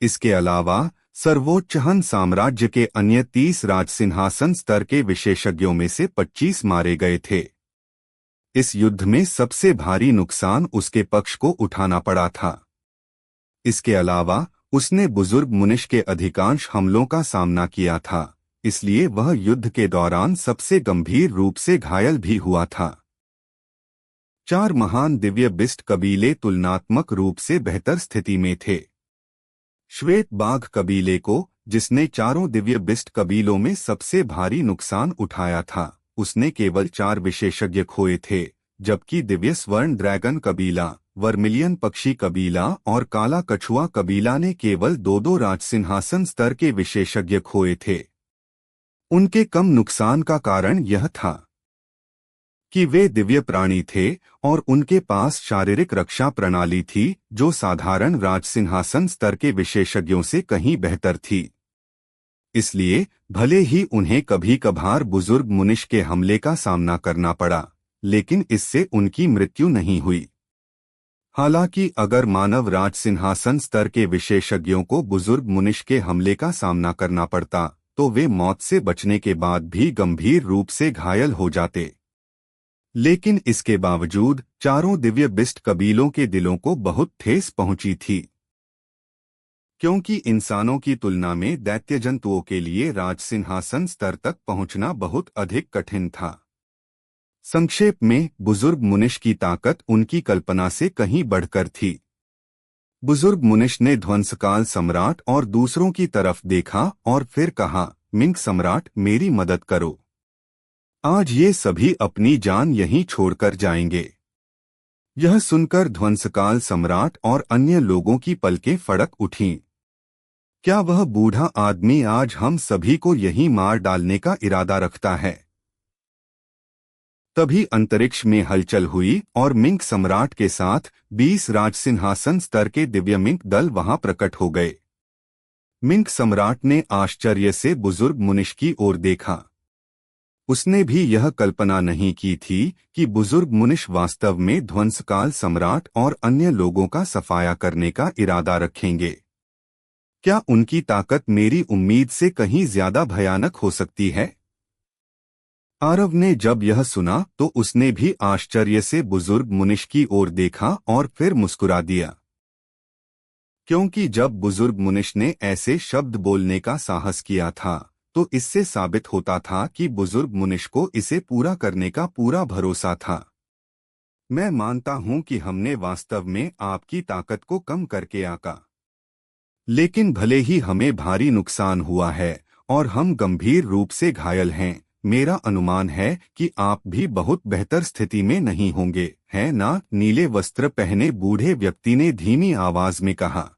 इसके अलावा सर्वोच्च हन साम्राज्य के अन्य 30 राजसिंहासन स्तर के विशेषज्ञों में से 25 मारे गए थे। इस युद्ध में सबसे भारी नुकसान उसके पक्ष को उठाना पड़ा था। इसके अलावा उसने बुजुर्ग मुनिश के अधिकांश हमलों का सामना किया था, इसलिए वह युद्ध के दौरान सबसे गंभीर रूप से घायल भी हुआ था। 4 महान दिव्य बिस्ट कबीले तुलनात्मक रूप से बेहतर स्थिति में थे। श्वेत बाघ कबीले को, जिसने चारों दिव्य बिस्ट कबीलों में सबसे भारी नुकसान उठाया था, उसने केवल 4 विशेषज्ञ खोए थे, जबकि दिव्य स्वर्ण ड्रैगन कबीला, वर्मिलियन पक्षी कबीला और काला कछुआ कबीला ने केवल 2 राजसिंहासन स्तर के विशेषज्ञ खोए थे। उनके कम नुकसान का कारण यह था कि वे दिव्य प्राणी थे और उनके पास शारीरिक रक्षा प्रणाली थी जो साधारण राजसिंहासन स्तर के विशेषज्ञों से कहीं बेहतर थी। इसलिए भले ही उन्हें कभी कभार बुजुर्ग मुनिश के हमले का सामना करना पड़ा, लेकिन इससे उनकी मृत्यु नहीं हुई। हालांकि अगर मानव राज सिंहासन स्तर के विशेषज्ञों को बुजुर्ग मुनिश के हमले का सामना करना पड़ता तो वे मौत से बचने के बाद भी गंभीर रूप से घायल हो जाते। लेकिन इसके बावजूद चारों दिव्य बिस्ट कबीलों के दिलों को बहुत ठेस पहुंची थी, क्योंकि इंसानों की तुलना में दैत्य जंतुओं के लिए राजसिंहासन स्तर तक पहुंचना बहुत अधिक कठिन था। संक्षेप में, बुजुर्ग मुनिश की ताकत उनकी कल्पना से कहीं बढ़कर थी। बुजुर्ग मुनिश ने ध्वंसकाल सम्राट और दूसरों की तरफ देखा और फिर कहा, मिंग सम्राट, मेरी मदद करो। आज ये सभी अपनी जान यहीं छोड़कर जाएंगे। यह सुनकर ध्वंसकाल सम्राट और अन्य लोगों की पलकें फड़क उठीं। क्या वह बूढ़ा आदमी आज हम सभी को यहीं मार डालने का इरादा रखता है? तभी अंतरिक्ष में हलचल हुई और मिंग सम्राट के साथ 20 राजसिंहासन स्तर के दिव्य मिंग दल वहां प्रकट हो गए। मिंग सम्राट ने आश्चर्य से बुजुर्ग मुनिश की ओर देखा। उसने भी यह कल्पना नहीं की थी कि बुजुर्ग मुनिश वास्तव में ध्वंसकाल सम्राट और अन्य लोगों का सफाया करने का इरादा रखेंगे। क्या उनकी ताकत मेरी उम्मीद से कहीं ज्यादा भयानक हो सकती है? आरव ने जब यह सुना तो उसने भी आश्चर्य से बुजुर्ग मुनिश की ओर देखा और फिर मुस्कुरा दिया, क्योंकि जब बुजुर्ग मुनिश ने ऐसे शब्द बोलने का साहस किया था तो इससे साबित होता था कि बुजुर्ग मुनिश को इसे पूरा करने का पूरा भरोसा था। मैं मानता हूं कि हमने वास्तव में आपकी ताकत को कम करके आका, लेकिन भले ही हमें भारी नुकसान हुआ है और हम गंभीर रूप से घायल हैं, मेरा अनुमान है कि आप भी बहुत बेहतर स्थिति में नहीं होंगे, है ना? नीले वस्त्र पहने बूढ़े व्यक्ति ने धीमी आवाज में कहा।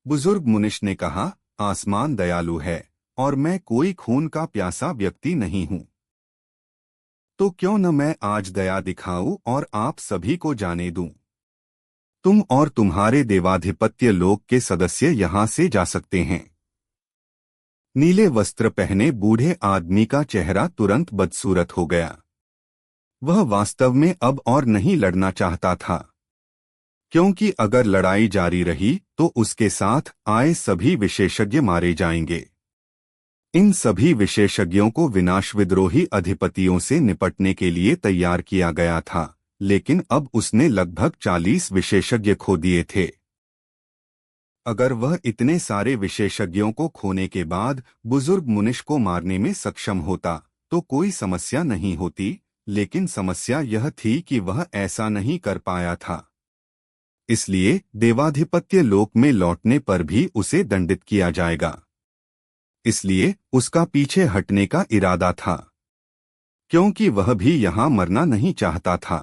बुजुर्ग मुनिश ने कहा, आसमान दयालु है और मैं कोई खून का प्यासा व्यक्ति नहीं हूं। तो क्यों न मैं आज दया दिखाऊं और आप सभी को जाने दूं। तुम और तुम्हारे देवाधिपत्य लोक के सदस्य यहां से जा सकते हैं। नीले वस्त्र पहने बूढ़े आदमी का चेहरा तुरंत बदसूरत हो गया। वह वास्तव में अब और नहीं लड़ना चाहता था, क्योंकि अगर लड़ाई जारी रही तो उसके साथ आए सभी विशेषज्ञ मारे जाएंगे। इन सभी विशेषज्ञों को विनाश विद्रोही अधिपतियों से निपटने के लिए तैयार किया गया था, लेकिन अब उसने लगभग 40 विशेषज्ञ खो दिए थे। अगर वह इतने सारे विशेषज्ञों को खोने के बाद बुजुर्ग मुनिश को मारने में सक्षम होता तो कोई समस्या नहीं होती, लेकिन समस्या यह थी कि वह ऐसा नहीं कर पाया था। इसलिए देवाधिपत्य लोक में लौटने पर भी उसे दंडित किया जाएगा। इसलिए उसका पीछे हटने का इरादा था, क्योंकि वह भी यहां मरना नहीं चाहता था।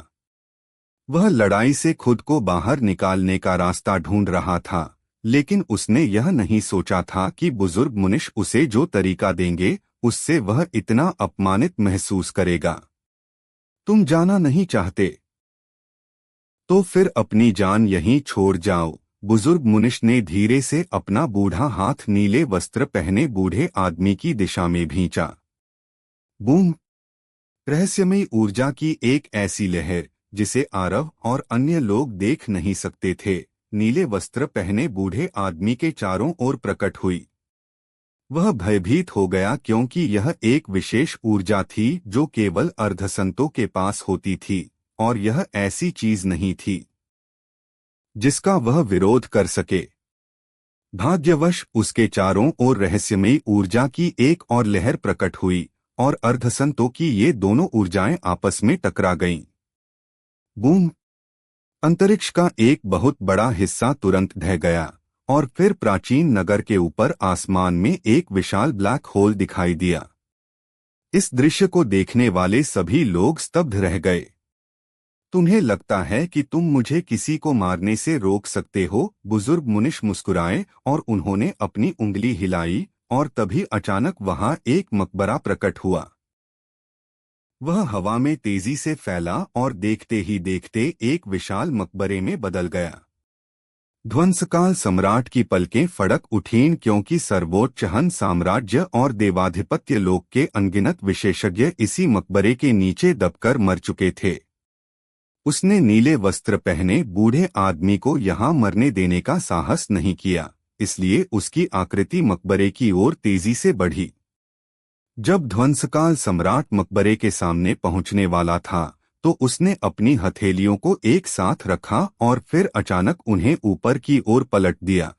वह लड़ाई से खुद को बाहर निकालने का रास्ता ढूंढ रहा था, लेकिन उसने यह नहीं सोचा था कि बुजुर्ग मुनिश उसे जो तरीका देंगे उससे वह इतना अपमानित महसूस करेगा। तुम जाना नहीं चाहते तो फिर अपनी जान यहीं छोड़ जाओ। बुजुर्ग मुनिश ने धीरे से अपना बूढ़ा हाथ नीले वस्त्र पहने बूढ़े आदमी की दिशा में भींचा। बूम! रहस्यमयी ऊर्जा की एक ऐसी लहर जिसे आरव और अन्य लोग देख नहीं सकते थे, नीले वस्त्र पहने बूढ़े आदमी के चारों ओर प्रकट हुई। वह भयभीत हो गया क्योंकि यह एक विशेष ऊर्जा थी जो केवल अर्धसंतों के पास होती थी, और यह ऐसी चीज नहीं थी जिसका वह विरोध कर सके। भाग्यवश उसके चारों ओर रहस्यमयी ऊर्जा की एक और लहर प्रकट हुई और अर्धसंतों की ये दोनों ऊर्जाएं आपस में टकरा गईं। बूम! अंतरिक्ष का एक बहुत बड़ा हिस्सा तुरंत ढह गया और फिर प्राचीन नगर के ऊपर आसमान में एक विशाल ब्लैक होल दिखाई दिया। इस दृश्य को देखने वाले सभी लोग स्तब्ध रह गए। तुम्हें लगता है कि तुम मुझे किसी को मारने से रोक सकते हो? बुजुर्ग मुनिश मुस्कुराए और उन्होंने अपनी उंगली हिलाई और तभी अचानक वहां एक मकबरा प्रकट हुआ। वह हवा में तेजी से फैला और देखते ही देखते एक विशाल मकबरे में बदल गया। ध्वंसकाल सम्राट की पलकें फड़क उठीं क्योंकि सर्वोच्च हन साम्राज्य और देवाधिपत्य लोक के अनगिनत विशेषज्ञ इसी मकबरे के नीचे दबकर मर चुके थे। उसने नीले वस्त्र पहने बूढ़े आदमी को यहाँ मरने देने का साहस नहीं किया, इसलिए उसकी आकृति मकबरे की ओर तेजी से बढ़ी। जब ध्वंसकाल सम्राट मकबरे के सामने पहुंचने वाला था तो उसने अपनी हथेलियों को एक साथ रखा और फिर अचानक उन्हें ऊपर की ओर पलट दिया।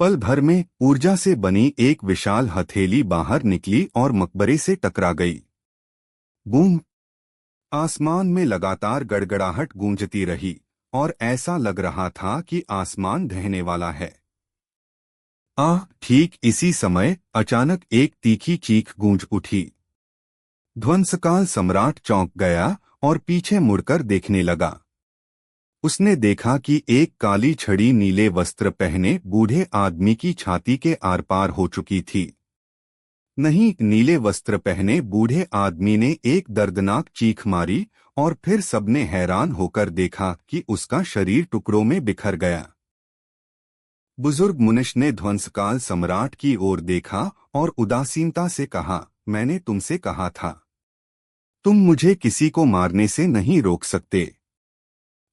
पल भर में ऊर्जा से बनी एक विशाल हथेली बाहर निकली और मकबरे से टकरा गई। बूम! आसमान में लगातार गड़गड़ाहट गूंजती रही और ऐसा लग रहा था कि आसमान ढहने वाला है। ठीक इसी समय अचानक एक तीखी चीख गूंज उठी। ध्वंसकाल सम्राट चौंक गया और पीछे मुड़कर देखने लगा। उसने देखा कि एक काली छड़ी नीले वस्त्र पहने बूढ़े आदमी की छाती के आर पार हो चुकी थी। नहीं, नीले वस्त्र पहने बूढ़े आदमी ने एक दर्दनाक चीख मारी और फिर सबने हैरान होकर देखा कि उसका शरीर टुकड़ों में बिखर गया। बुजुर्ग मनुष्य ने ध्वंसकाल सम्राट की ओर देखा और उदासीनता से कहा, मैंने तुमसे कहा था, तुम मुझे किसी को मारने से नहीं रोक सकते।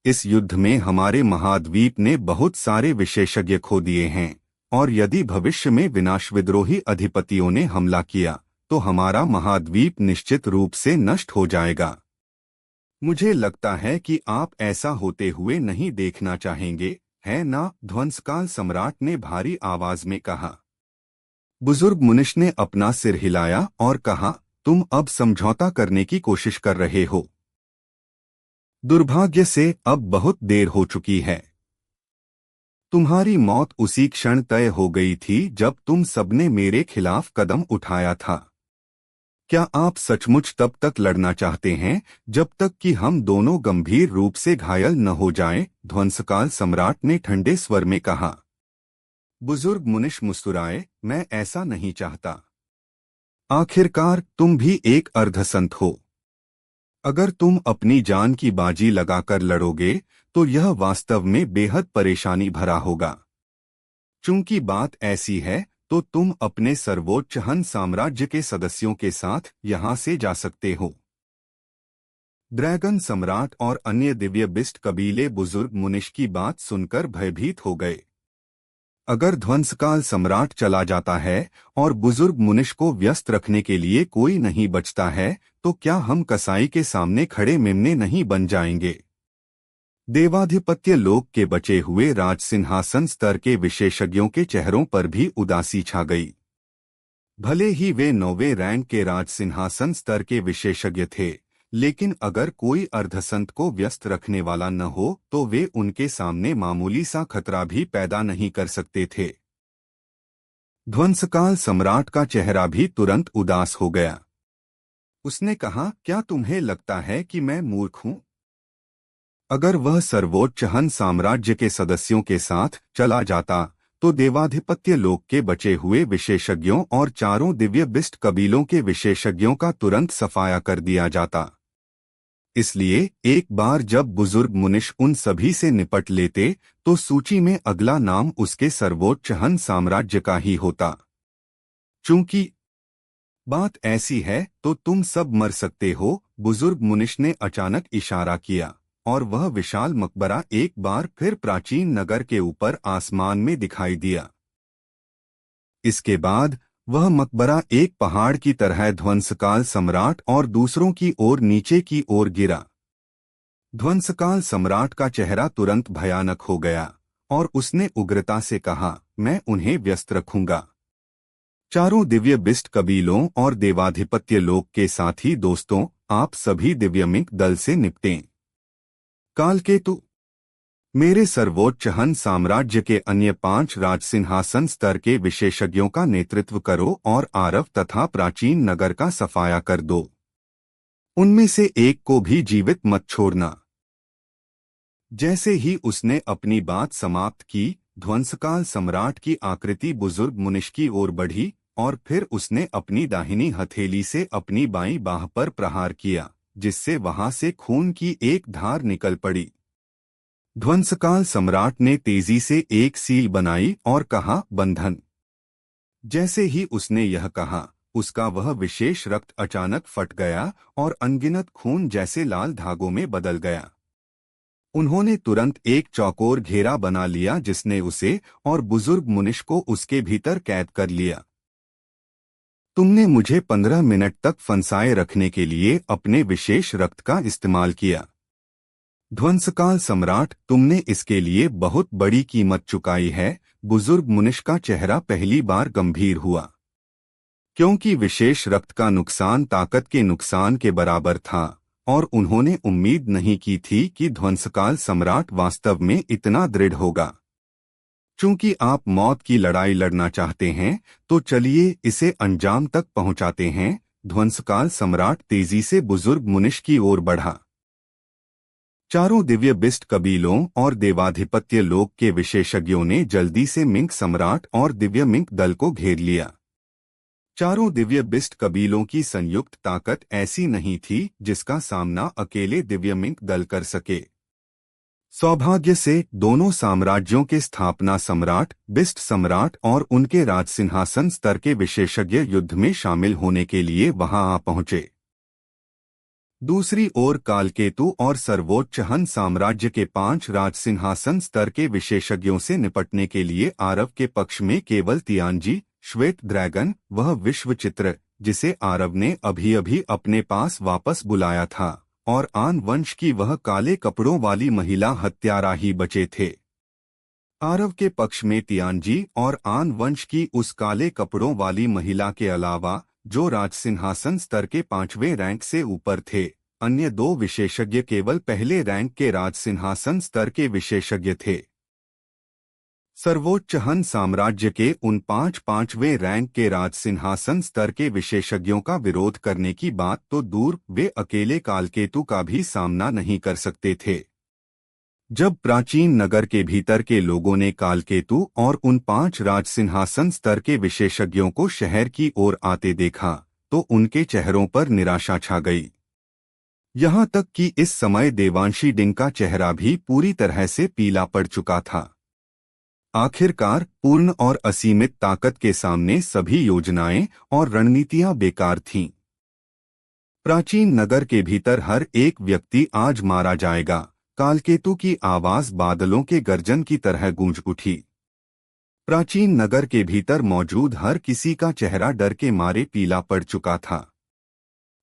इस युद्ध में हमारे महाद्वीप ने बहुत सारे विशेषज्ञ खो दिए हैं और यदि भविष्य में विनाश विद्रोही अधिपतियों ने हमला किया तो हमारा महाद्वीप निश्चित रूप से नष्ट हो जाएगा। मुझे लगता है कि आप ऐसा होते हुए नहीं देखना चाहेंगे, है ना? ध्वंसकाल सम्राट ने भारी आवाज में कहा। बुजुर्ग मनुष्य ने अपना सिर हिलाया और कहा, तुम अब समझौता करने की कोशिश कर रहे हो। दुर्भाग्य से अब बहुत देर हो चुकी है। तुम्हारी मौत उसी क्षण तय हो गई थी जब तुम सबने मेरे खिलाफ कदम उठाया था। क्या आप सचमुच तब तक लड़ना चाहते हैं जब तक कि हम दोनों गंभीर रूप से घायल न हो जाएं? ध्वंसकाल सम्राट ने ठंडे स्वर में कहा। बुजुर्ग मनुष्य मुस्कुराए, मैं ऐसा नहीं चाहता। आखिरकार तुम भी एक अर्धसंत हो। अगर तुम अपनी जान की बाजी लगाकर लड़ोगे तो यह वास्तव में बेहद परेशानी भरा होगा। चूंकि बात ऐसी है तो तुम अपने सर्वोच्च हन साम्राज्य के सदस्यों के साथ यहां से जा सकते हो। ड्रैगन सम्राट और अन्य दिव्य बिस्ट कबीले बुजुर्ग मुनिश की बात सुनकर भयभीत हो गए। अगर ध्वंसकाल सम्राट चला जाता है और बुजुर्ग मुनिश को व्यस्त रखने के लिए कोई नहीं बचता है तो क्या हम कसाई के सामने खड़े मेमने नहीं बन जाएंगे? देवाधिपत्य लोक के बचे हुए राज सिंहासन स्तर के विशेषज्ञों के चेहरों पर भी उदासी छा गई। भले ही वे 9वें रैंक के राज सिंहासन स्तर के विशेषज्ञ थे, लेकिन अगर कोई अर्धसंत को व्यस्त रखने वाला न हो तो वे उनके सामने मामूली सा खतरा भी पैदा नहीं कर सकते थे। ध्वंसकाल सम्राट का चेहरा भी तुरंत उदास हो गया। उसने कहा, क्या तुम्हें लगता है कि मैं मूर्ख हूं? अगर वह सर्वोच्च हन साम्राज्य के सदस्यों के साथ चला जाता तो देवाधिपत्य लोक के बचे हुए विशेषज्ञों और चारों दिव्य बिस्ट कबीलों के विशेषज्ञों का तुरंत सफाया कर दिया जाता। इसलिए एक बार जब बुजुर्ग मुनिश उन सभी से निपट लेते तो सूची में अगला नाम उसके सर्वोच्च हन साम्राज्य का ही होता। चूंकि बात ऐसी है तो तुम सब मर सकते हो। बुजुर्ग मुनिश ने अचानक इशारा किया और वह विशाल मकबरा एक बार फिर प्राचीन नगर के ऊपर आसमान में दिखाई दिया। इसके बाद वह मकबरा एक पहाड़ की तरह ध्वंसकाल सम्राट और दूसरों की ओर नीचे की ओर गिरा। ध्वंसकाल सम्राट का चेहरा तुरंत भयानक हो गया और उसने उग्रता से कहा, मैं उन्हें व्यस्त रखूंगा। चारों दिव्य बिस्ट कबीलों और देवाधिपत्य लोक के साथी दोस्तों, आप सभी दिव्यमिक दल से निपटें। कालकेतु, मेरे सर्वोच्च हन साम्राज्य के अन्य 5 राजसिंहासन स्तर के विशेषज्ञों का नेतृत्व करो और आरव तथा प्राचीन नगर का सफाया कर दो। उनमें से एक को भी जीवित मत छोड़ना। जैसे ही उसने अपनी बात समाप्त की, ध्वंसकाल सम्राट की आकृति बुजुर्ग मुनिश की ओर बढ़ी और फिर उसने अपनी दाहिनी हथेली से अपनी बाईं बाह पर प्रहार किया, जिससे वहां से खून की एक धार निकल पड़ी। ध्वंसकाल सम्राट ने तेजी से एक सील बनाई और कहा, बंधन। जैसे ही उसने यह कहा, उसका वह विशेष रक्त अचानक फट गया और अनगिनत खून जैसे लाल धागों में बदल गया। उन्होंने तुरंत एक चौकोर घेरा बना लिया जिसने उसे और बुजुर्ग मुनिश को उसके भीतर कैद कर लिया। तुमने मुझे 15 मिनट तक फंसाए रखने के लिए अपने विशेष रक्त का इस्तेमाल किया। ध्वंसकाल सम्राट, तुमने इसके लिए बहुत बड़ी कीमत चुकाई है। बुजुर्ग मुनिश का चेहरा पहली बार गंभीर हुआ, क्योंकि विशेष रक्त का नुकसान ताकत के नुकसान के बराबर था, और उन्होंने उम्मीद नहीं की थी कि ध्वंसकाल सम्राट वास्तव में इतना दृढ़ होगा। चूंकि आप मौत की लड़ाई लड़ना चाहते हैं, तो चलिए इसे अंजाम तक पहुंचाते हैं। ध्वंसकाल सम्राट तेजी से बुजुर्ग मुनिश की ओर बढ़ा। चारों दिव्य बिस्ट कबीलों और देवाधिपत्य लोक के विशेषज्ञों ने जल्दी से मिंक सम्राट और दिव्य मिंक दल को घेर लिया। चारों दिव्य बिस्ट कबीलों की संयुक्त ताकत ऐसी नहीं थी जिसका सामना अकेले दिव्य मिंक दल कर सके। सौभाग्य से दोनों साम्राज्यों के स्थापना सम्राट, बिस्ट सम्राट और उनके राजसिंहासन स्तर के विशेषज्ञ युद्ध में शामिल होने के लिए वहां आ पहुंचे। दूसरी ओर कालकेतु और सर्वोच्च हन साम्राज्य के 5 राजसिंहासन स्तर के विशेषज्ञों से निपटने के लिए आरव के पक्ष में केवल तियानजी, श्वेत ड्रैगन, वह विश्व चित्र जिसे आरव ने अभी अभी अपने पास वापस बुलाया था, और आन वंश की वह काले कपड़ों वाली महिला हत्यारा ही बचे थे। आरव के पक्ष में तियानजी और आन वंश की उस काले कपड़ों वाली महिला के अलावा, जो राजसिंहासन स्तर के 5वें रैंक से ऊपर थे, अन्य 2 विशेषज्ञ केवल पहले रैंक के राजसिंहासन स्तर के विशेषज्ञ थे। सर्वोच्च हन साम्राज्य के उन 5वें रैंक के राजसिंहासन स्तर के विशेषज्ञों का विरोध करने की बात तो दूर, वे अकेले कालकेतु का भी सामना नहीं कर सकते थे। जब प्राचीन नगर के भीतर के लोगों ने कालकेतु और उन 5 राजसिंहासन स्तर के विशेषज्ञों को शहर की ओर आते देखा, तो उनके चेहरों पर निराशा छा गई। यहाँ तक कि इस समय देवांशी डिंग का चेहरा भी पूरी तरह से पीला पड़ चुका था। आखिरकार पूर्ण और असीमित ताकत के सामने सभी योजनाएं और रणनीतियां बेकार थीं। प्राचीन नगर के भीतर हर एक व्यक्ति आज मारा जाएगा, कालकेतु की आवाज बादलों के गर्जन की तरह गूंज उठी। प्राचीन नगर के भीतर मौजूद हर किसी का चेहरा डर के मारे पीला पड़ चुका था।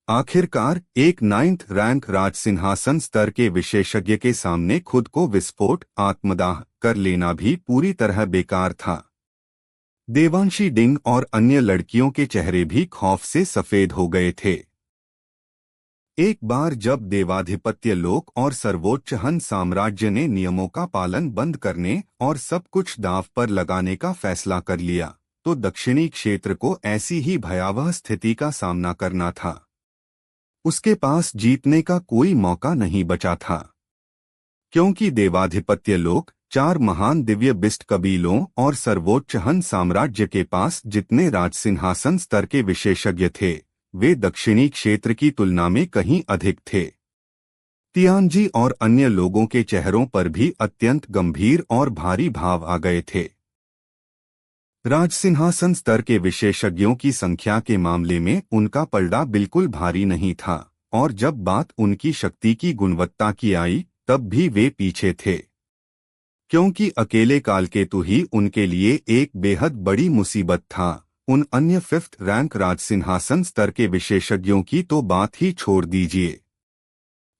आखिरकार एक 9th रैंक राजसिंहासन स्तर के विशेषज्ञ के सामने खुद को विस्फोट, आत्मदाह कर लेना भी पूरी तरह बेकार था। देवांशी डिंग और अन्य लड़कियों के चेहरे भी खौफ से सफेद हो गए थे। एक बार जब देवाधिपत्य लोक और सर्वोच्च हन साम्राज्य ने नियमों का पालन बंद करने और सब कुछ दांव पर लगाने का फैसला कर लिया, तो दक्षिणी क्षेत्र को ऐसी ही भयावह स्थिति का सामना करना था। उसके पास जीतने का कोई मौका नहीं बचा था, क्योंकि देवाधिपत्य लोक, 4 महान दिव्य बिस्ट कबीलों और सर्वोच्च हन साम्राज्य के पास जितने राजसिंहासन स्तर के विशेषज्ञ थे, वे दक्षिणी क्षेत्र की तुलना में कहीं अधिक थे। तियानजी और अन्य लोगों के चेहरों पर भी अत्यंत गंभीर और भारी भाव आ गए थे। राजसिंहासन स्तर के विशेषज्ञों की संख्या के मामले में उनका पलड़ा बिल्कुल भारी नहीं था, और जब बात उनकी शक्ति की गुणवत्ता की आई, तब भी वे पीछे थे, क्योंकि अकेले कालकेतु ही उनके लिए एक बेहद बड़ी मुसीबत था। उन अन्य 5th रैंक राजसिंहासन स्तर के विशेषज्ञों की तो बात ही छोड़ दीजिए।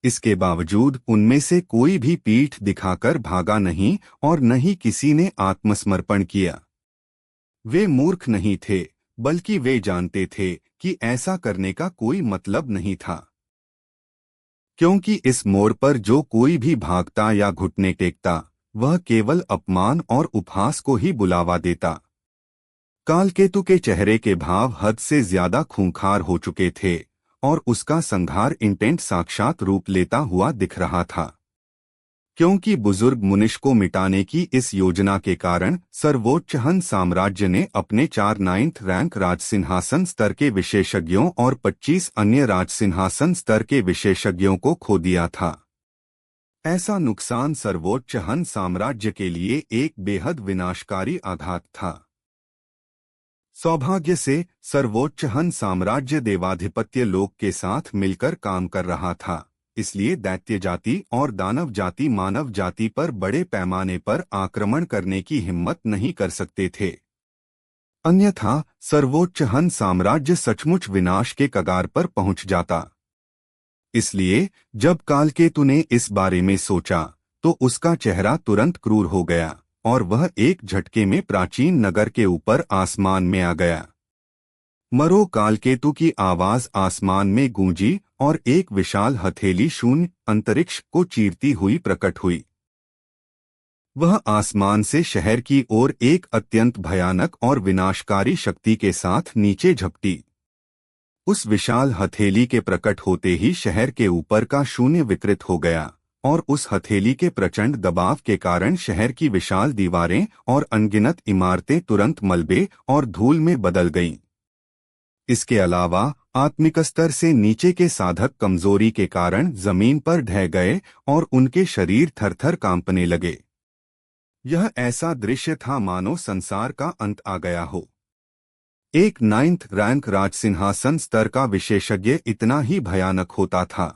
इसके बावजूद उनमें से कोई भी पीठ दिखाकर भागा नहीं और न ही किसी ने आत्मसमर्पण किया। वे मूर्ख नहीं थे, बल्कि वे जानते थे कि ऐसा करने का कोई मतलब नहीं था, क्योंकि इस मोड़ पर जो कोई भी भागता या घुटने टेकता, वह केवल अपमान और उपहास को ही बुलावा देता। कालकेतु के चेहरे के भाव हद से ज्यादा खूंखार हो चुके थे, और उसका संहार इंटेंट साक्षात रूप लेता हुआ दिख रहा था। क्योंकि बुजुर्ग मुनिश को मिटाने की इस योजना के कारण सर्वोच्च हन साम्राज्य ने अपने 4 9th रैंक राजसिंहासन स्तर के विशेषज्ञों और 25 अन्य राजसिंहासन स्तर के विशेषज्ञों को खो दिया था। ऐसा नुकसान सर्वोच्च हन साम्राज्य के लिए एक बेहद विनाशकारी आघात था। सौभाग्य से सर्वोच्च हन साम्राज्य देवाधिपत्य लोक के साथ मिलकर काम कर रहा था, इसलिए दैत्य जाति और दानव जाति मानव जाति पर बड़े पैमाने पर आक्रमण करने की हिम्मत नहीं कर सकते थे। अन्यथा सर्वोच्च हन साम्राज्य सचमुच विनाश के कगार पर पहुंच जाता। इसलिए जब कालकेतु ने इस बारे में सोचा तो उसका चेहरा तुरंत क्रूर हो गया और वह एक झटके में प्राचीन नगर के ऊपर आसमान में आ गया। मरो कालकेतु की आवाज आसमान में गूंजी और एक विशाल हथेली शून्य अंतरिक्ष को चीरती हुई प्रकट हुई। वह आसमान से शहर की ओर एक अत्यंत भयानक और विनाशकारी शक्ति के साथ नीचे झपटी। उस विशाल हथेली के प्रकट होते ही शहर के ऊपर का शून्य विकृत हो गया और उस हथेली के प्रचंड दबाव के कारण शहर की विशाल दीवारें और अनगिनत इमारतें तुरंत मलबे और धूल में बदल गईं। इसके अलावा आत्मिक स्तर से नीचे के साधक कमजोरी के कारण जमीन पर ढह गए और उनके शरीर थरथर कांपने लगे। यह ऐसा दृश्य था मानो संसार का अंत आ गया हो। एक 9th रैंक राजसिंहासन स्तर का विशेषज्ञ इतना ही भयानक होता था।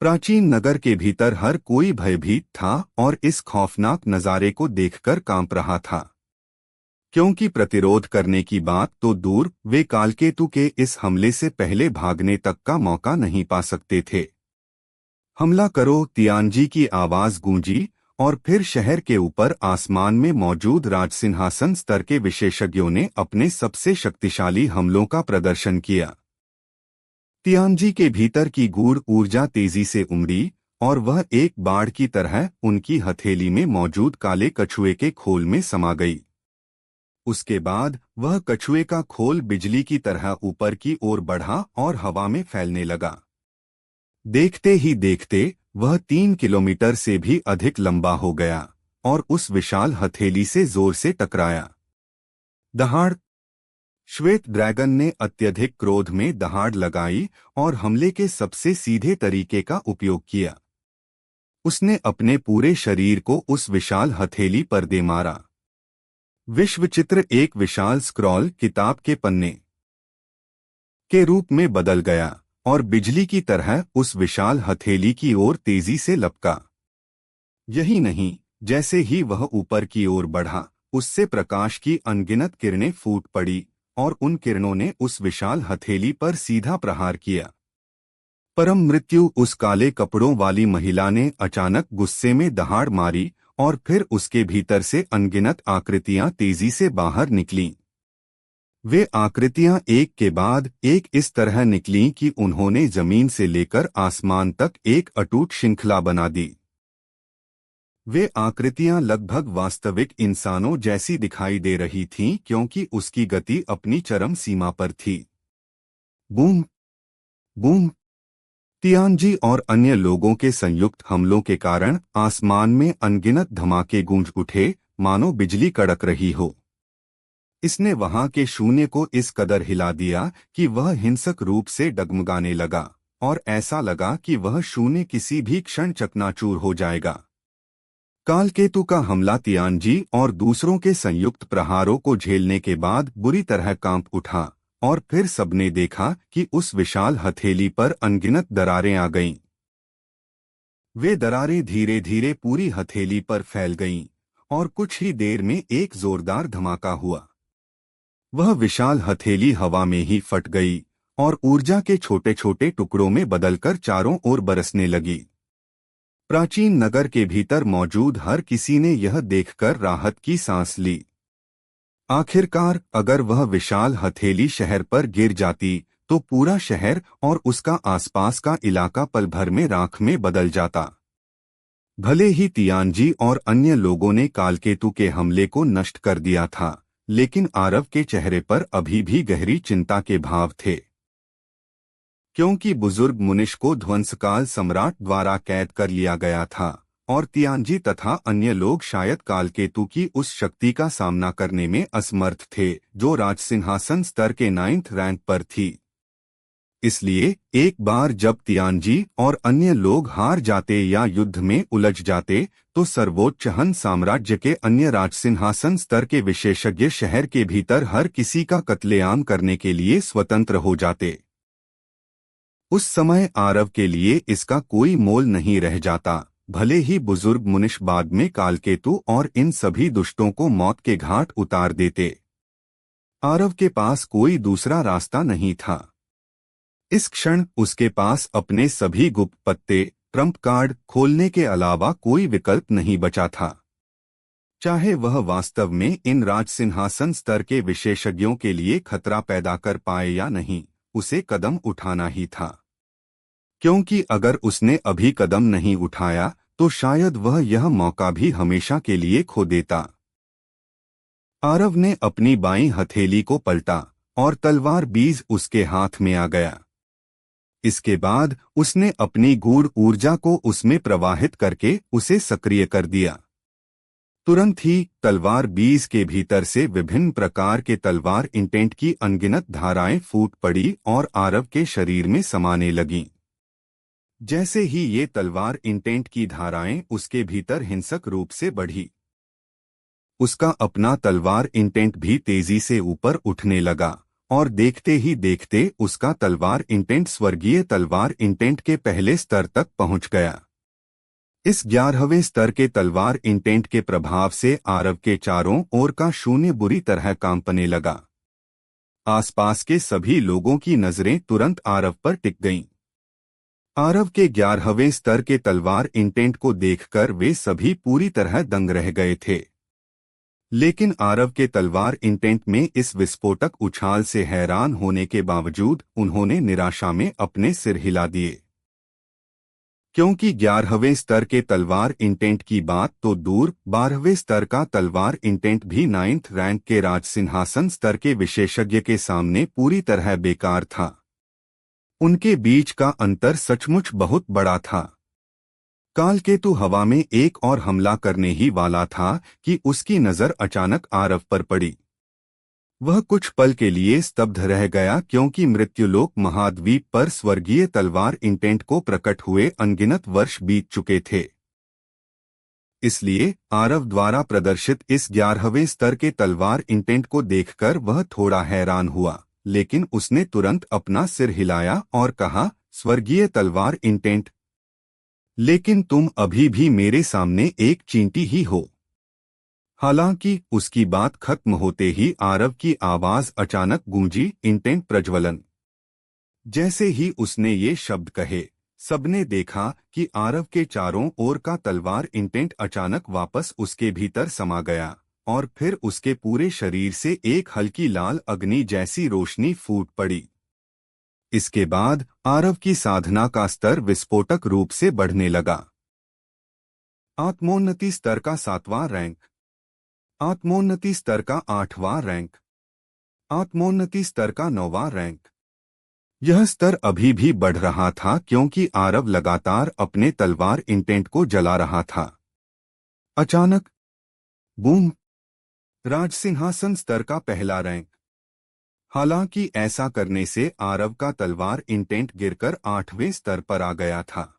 प्राचीन नगर के भीतर हर कोई भयभीत था और इस खौफनाक नजारे को देखकर कांप रहा था, क्योंकि प्रतिरोध करने की बात तो दूर, वे कालकेतु के इस हमले से पहले भागने तक का मौका नहीं पा सकते थे। हमला करो, तियानजी की आवाज गूंजी और फिर शहर के ऊपर आसमान में मौजूद राजसिंहासन स्तर के विशेषज्ञों ने अपने सबसे शक्तिशाली हमलों का प्रदर्शन किया। तियानजी के भीतर की गूढ़ ऊर्जा तेजी से उमड़ी और वह एक बाढ़ की तरह उनकी हथेली में मौजूद काले कछुए के खोल में समा गई। उसके बाद वह कछुए का खोल बिजली की तरह ऊपर की ओर बढ़ा और हवा में फैलने लगा। देखते ही देखते वह 3 किलोमीटर से भी अधिक लंबा हो गया और उस विशाल हथेली से जोर से टकराया। दहाड़! श्वेत ड्रैगन ने अत्यधिक क्रोध में दहाड़ लगाई और हमले के सबसे सीधे तरीके का उपयोग किया। उसने अपने पूरे शरीर को उस विशाल हथेली पर दे मारा। विश्वचित्र एक विशाल स्क्रॉल किताब के पन्ने के रूप में बदल गया और बिजली की तरह उस विशाल हथेली की ओर तेजी से लपका। यही नहीं, जैसे ही वह ऊपर की ओर बढ़ा, उससे प्रकाश की अनगिनत किरणें फूट पड़ी और उन किरणों ने उस विशाल हथेली पर सीधा प्रहार किया। परम मृत्यु! उस काले कपड़ों वाली महिला ने अचानक गुस्से में दहाड़ मारी और फिर उसके भीतर से अनगिनत आकृतियां तेजी से बाहर निकलीं। वे आकृतियां एक के बाद एक इस तरह निकलीं कि उन्होंने जमीन से लेकर आसमान तक एक अटूट श्रृंखला बना दी। वे आकृतियां लगभग वास्तविक इंसानों जैसी दिखाई दे रही थीं क्योंकि उसकी गति अपनी चरम सीमा पर थी। Boom boom! तियानजी और अन्य लोगों के संयुक्त हमलों के कारण आसमान में अनगिनत धमाके गूंज उठे, मानो बिजली कड़क रही हो। इसने वहां के शून्य को इस कदर हिला दिया कि वह हिंसक रूप से डगमगाने लगा और ऐसा लगा कि वह शून्य किसी भी क्षण चकनाचूर हो जाएगा। कालकेतु का हमला तियानजी और दूसरों के संयुक्त प्रहारों को झेलने के बाद बुरी तरह कांप उठा और फिर सबने देखा कि उस विशाल हथेली पर अनगिनत दरारें आ गईं। वे दरारें धीरे धीरे पूरी हथेली पर फैल गईं और कुछ ही देर में एक जोरदार धमाका हुआ। वह विशाल हथेली हवा में ही फट गई और ऊर्जा के छोटे छोटे टुकड़ों में बदलकर चारों ओर बरसने लगी। प्राचीन नगर के भीतर मौजूद हर किसी ने यह देखकर राहत की सांस ली। आखिरकार अगर वह विशाल हथेली शहर पर गिर जाती तो पूरा शहर और उसका आसपास का इलाका पल भर में राख में बदल जाता। भले ही तियानजी और अन्य लोगों ने कालकेतु के हमले को नष्ट कर दिया था, लेकिन आरव के चेहरे पर अभी भी गहरी चिंता के भाव थे। क्योंकि बुजुर्ग मुनिश को ध्वंसकाल सम्राट द्वारा कैद कर लिया गया था और तियानजी तथा अन्य लोग शायद कालकेतु की उस शक्ति का सामना करने में असमर्थ थे जो राजसिंहासन स्तर के 9th रैंक पर थी। इसलिए एक बार जब तियानजी और अन्य लोग हार जाते या युद्ध में उलझ जाते तो सर्वोच्च हन साम्राज्य के अन्य राजसिंहासन स्तर के विशेषज्ञ शहर के भीतर हर किसी का कत्लेआम करने के लिए स्वतंत्र हो जाते। उस समय आरव के लिए इसका कोई मोल नहीं रह जाता, भले ही बुजुर्ग मुनिश बाद में कालकेतु और इन सभी दुष्टों को मौत के घाट उतार देते। आरव के पास कोई दूसरा रास्ता नहीं था। इस क्षण उसके पास अपने सभी गुप्त पत्ते ट्रम्प कार्ड खोलने के अलावा कोई विकल्प नहीं बचा था। चाहे वह वास्तव में इन राजसिंहासन स्तर के विशेषज्ञों के लिए खतरा पैदा कर पाए या नहीं, उसे कदम उठाना ही था। क्योंकि अगर उसने अभी कदम नहीं उठाया तो शायद वह यह मौका भी हमेशा के लिए खो देता। आरव ने अपनी बाईं हथेली को पलटा और तलवार बीज उसके हाथ में आ गया। इसके बाद उसने अपनी गूढ़ ऊर्जा को उसमें प्रवाहित करके उसे सक्रिय कर दिया। तुरंत ही तलवार बीज के भीतर से विभिन्न प्रकार के तलवार इंटेंट की अनगिनत धाराएं फूट पड़ी और आरव के शरीर में समाने लगीं। जैसे ही ये तलवार इंटेंट की धाराएं उसके भीतर हिंसक रूप से बढ़ी, उसका अपना तलवार इंटेंट भी तेजी से ऊपर उठने लगा और देखते ही देखते उसका तलवार इंटेंट स्वर्गीय तलवार इंटेंट के पहले स्तर तक पहुंच गया। इस 11वें स्तर के तलवार इंटेंट के प्रभाव से आरव के चारों ओर का शून्य बुरी तरह कांपने लगा। आसपास के सभी लोगों की नजरें तुरंत आरव पर टिक गईं। आरव के 11वें स्तर के तलवार इंटेंट को देखकर वे सभी पूरी तरह दंग रह गए थे। लेकिन आरव के तलवार इंटेंट में इस विस्फोटक उछाल से हैरान होने के बावजूद उन्होंने निराशा में अपने सिर हिला दिए। क्योंकि 11वें स्तर के तलवार इंटेंट की बात तो दूर, 12वें स्तर का तलवार इंटेंट भी 9th रैंक के राजसिंहासन स्तर के विशेषज्ञ के सामने पूरी तरह बेकार था। उनके बीच का अंतर सचमुच बहुत बड़ा था। कालकेतु हवा में एक और हमला करने ही वाला था कि उसकी नजर अचानक आरव पर पड़ी। वह कुछ पल के लिए स्तब्ध रह गया क्योंकि मृत्युलोक महाद्वीप पर स्वर्गीय तलवार इंटेंट को प्रकट हुए अनगिनत वर्ष बीत चुके थे। इसलिए आरव द्वारा प्रदर्शित इस 11वें स्तर के तलवार इंटेंट को देखकर वह थोड़ा हैरान हुआ, लेकिन उसने तुरंत अपना सिर हिलाया और कहा, स्वर्गीय तलवार इंटेंट, लेकिन तुम अभी भी मेरे सामने एक चींटी ही हो। हालांकि उसकी बात खत्म होते ही आरव की आवाज अचानक गूंजी, इंटेंट प्रज्वलन। जैसे ही उसने ये शब्द कहे, सबने देखा कि आरव के चारों ओर का तलवार इंटेंट अचानक वापस उसके भीतर समा गया और फिर उसके पूरे शरीर से एक हल्की लाल अग्नि जैसी रोशनी फूट पड़ी। इसके बाद आरव की साधना का स्तर विस्फोटक रूप से बढ़ने लगा। आत्मोन्नति स्तर का 7वां रैंक, आत्मोन्नति स्तर का 8वां रैंक, आत्मोन्नति स्तर का 9वां रैंक। यह स्तर अभी भी बढ़ रहा था क्योंकि आरव लगातार अपने तलवार इंटेंट को जला रहा था। अचानक बूम! राजसिंहासन स्तर का पहला रैंक। हालांकि ऐसा करने से आरव का तलवार इंटेंट गिरकर 8वें स्तर पर आ गया था।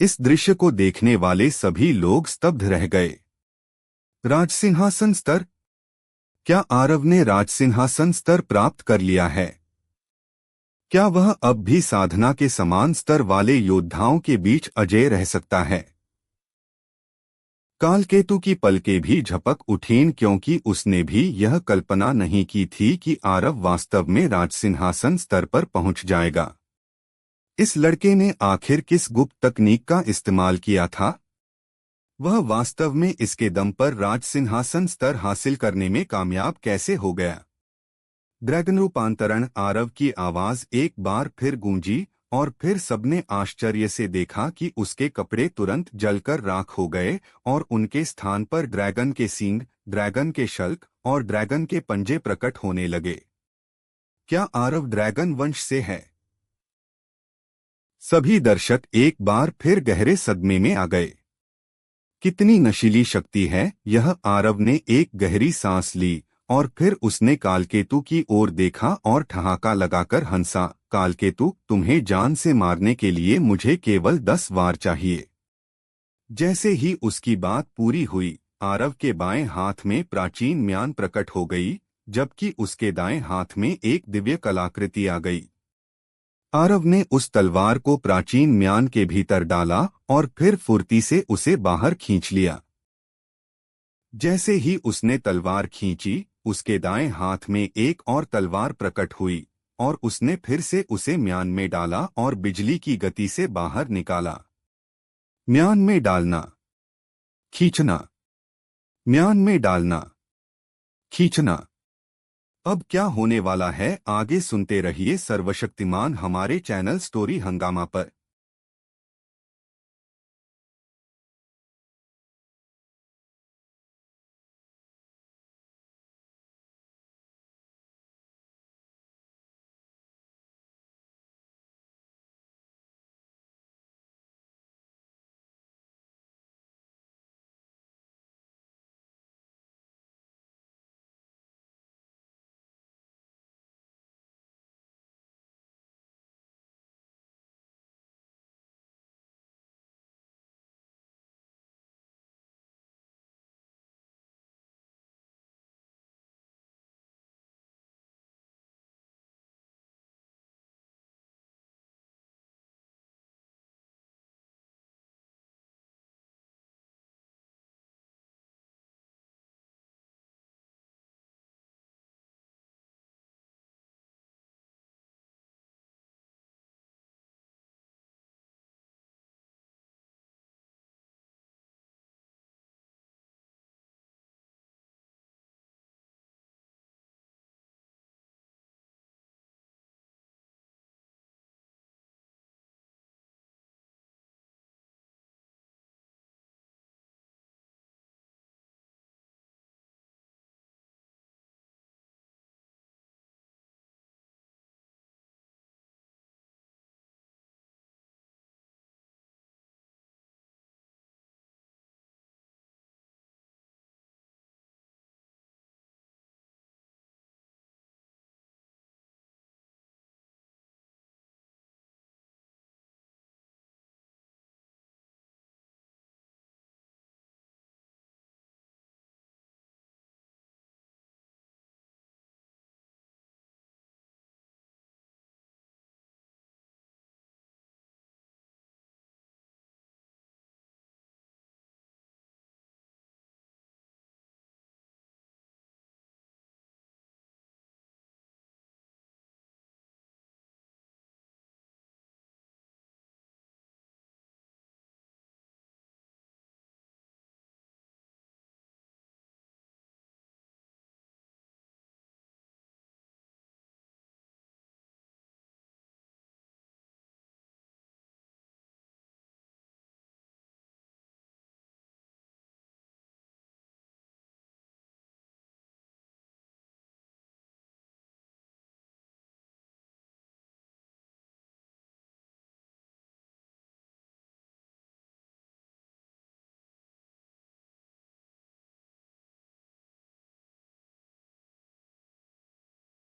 इस दृश्य को देखने वाले सभी लोग स्तब्ध रह गए। राजसिंहासन स्तर? क्या आरव ने राजसिंहासन स्तर प्राप्त कर लिया है? क्या वह अब भी साधना के समान स्तर वाले योद्धाओं के अजेय अजय रह सकता है? कालकेतु की पलकें भी झपक उठीं क्योंकि उसने भी यह कल्पना नहीं की थी कि आरव वास्तव में राजसिंहासन स्तर पर पहुंच जाएगा। इस लड़के ने आखिर किस गुप्त तकनीक का इस्तेमाल किया था? वह वास्तव में इसके दम पर राजसिंहासन स्तर हासिल करने में कामयाब कैसे हो गया? ड्रैगन रूपांतरण। आरव की आवाज एक बार फिर गूंजी और फिर सबने आश्चर्य से देखा कि उसके कपड़े तुरंत जलकर राख हो गए और उनके स्थान पर ड्रैगन के सींग, ड्रैगन के शल्क और ड्रैगन के पंजे प्रकट होने लगे। क्या आरव ड्रैगन वंश से है? सभी दर्शक एक बार फिर गहरे सदमे में आ गए। कितनी नशीली शक्ति है यह! आरव ने एक गहरी सांस ली और फिर उसने कालकेतु की ओर देखा और ठहाका लगाकर हंसा। कालकेतु, तुम्हें जान से मारने के लिए मुझे केवल 10 वार चाहिए। जैसे ही उसकी बात पूरी हुई, आरव के बाएं हाथ में प्राचीन म्यान प्रकट हो गई, जबकि उसके दाएं हाथ में एक दिव्य कलाकृति आ गई। आरव ने उस तलवार को प्राचीन म्यान के भीतर डाला और फिर फुर्ती से उसे बाहर खींच लिया। जैसे ही उसने तलवार खींची, उसके दाएं हाथ में एक और तलवार प्रकट हुई और उसने फिर से उसे म्यान में डाला और बिजली की गति से बाहर निकाला। म्यान में डालना, खींचना, म्यान में डालना, खींचना। अब क्या होने वाला है आगे सुनते रहिए सर्वशक्तिमान हमारे चैनल स्टोरी हंगामा पर।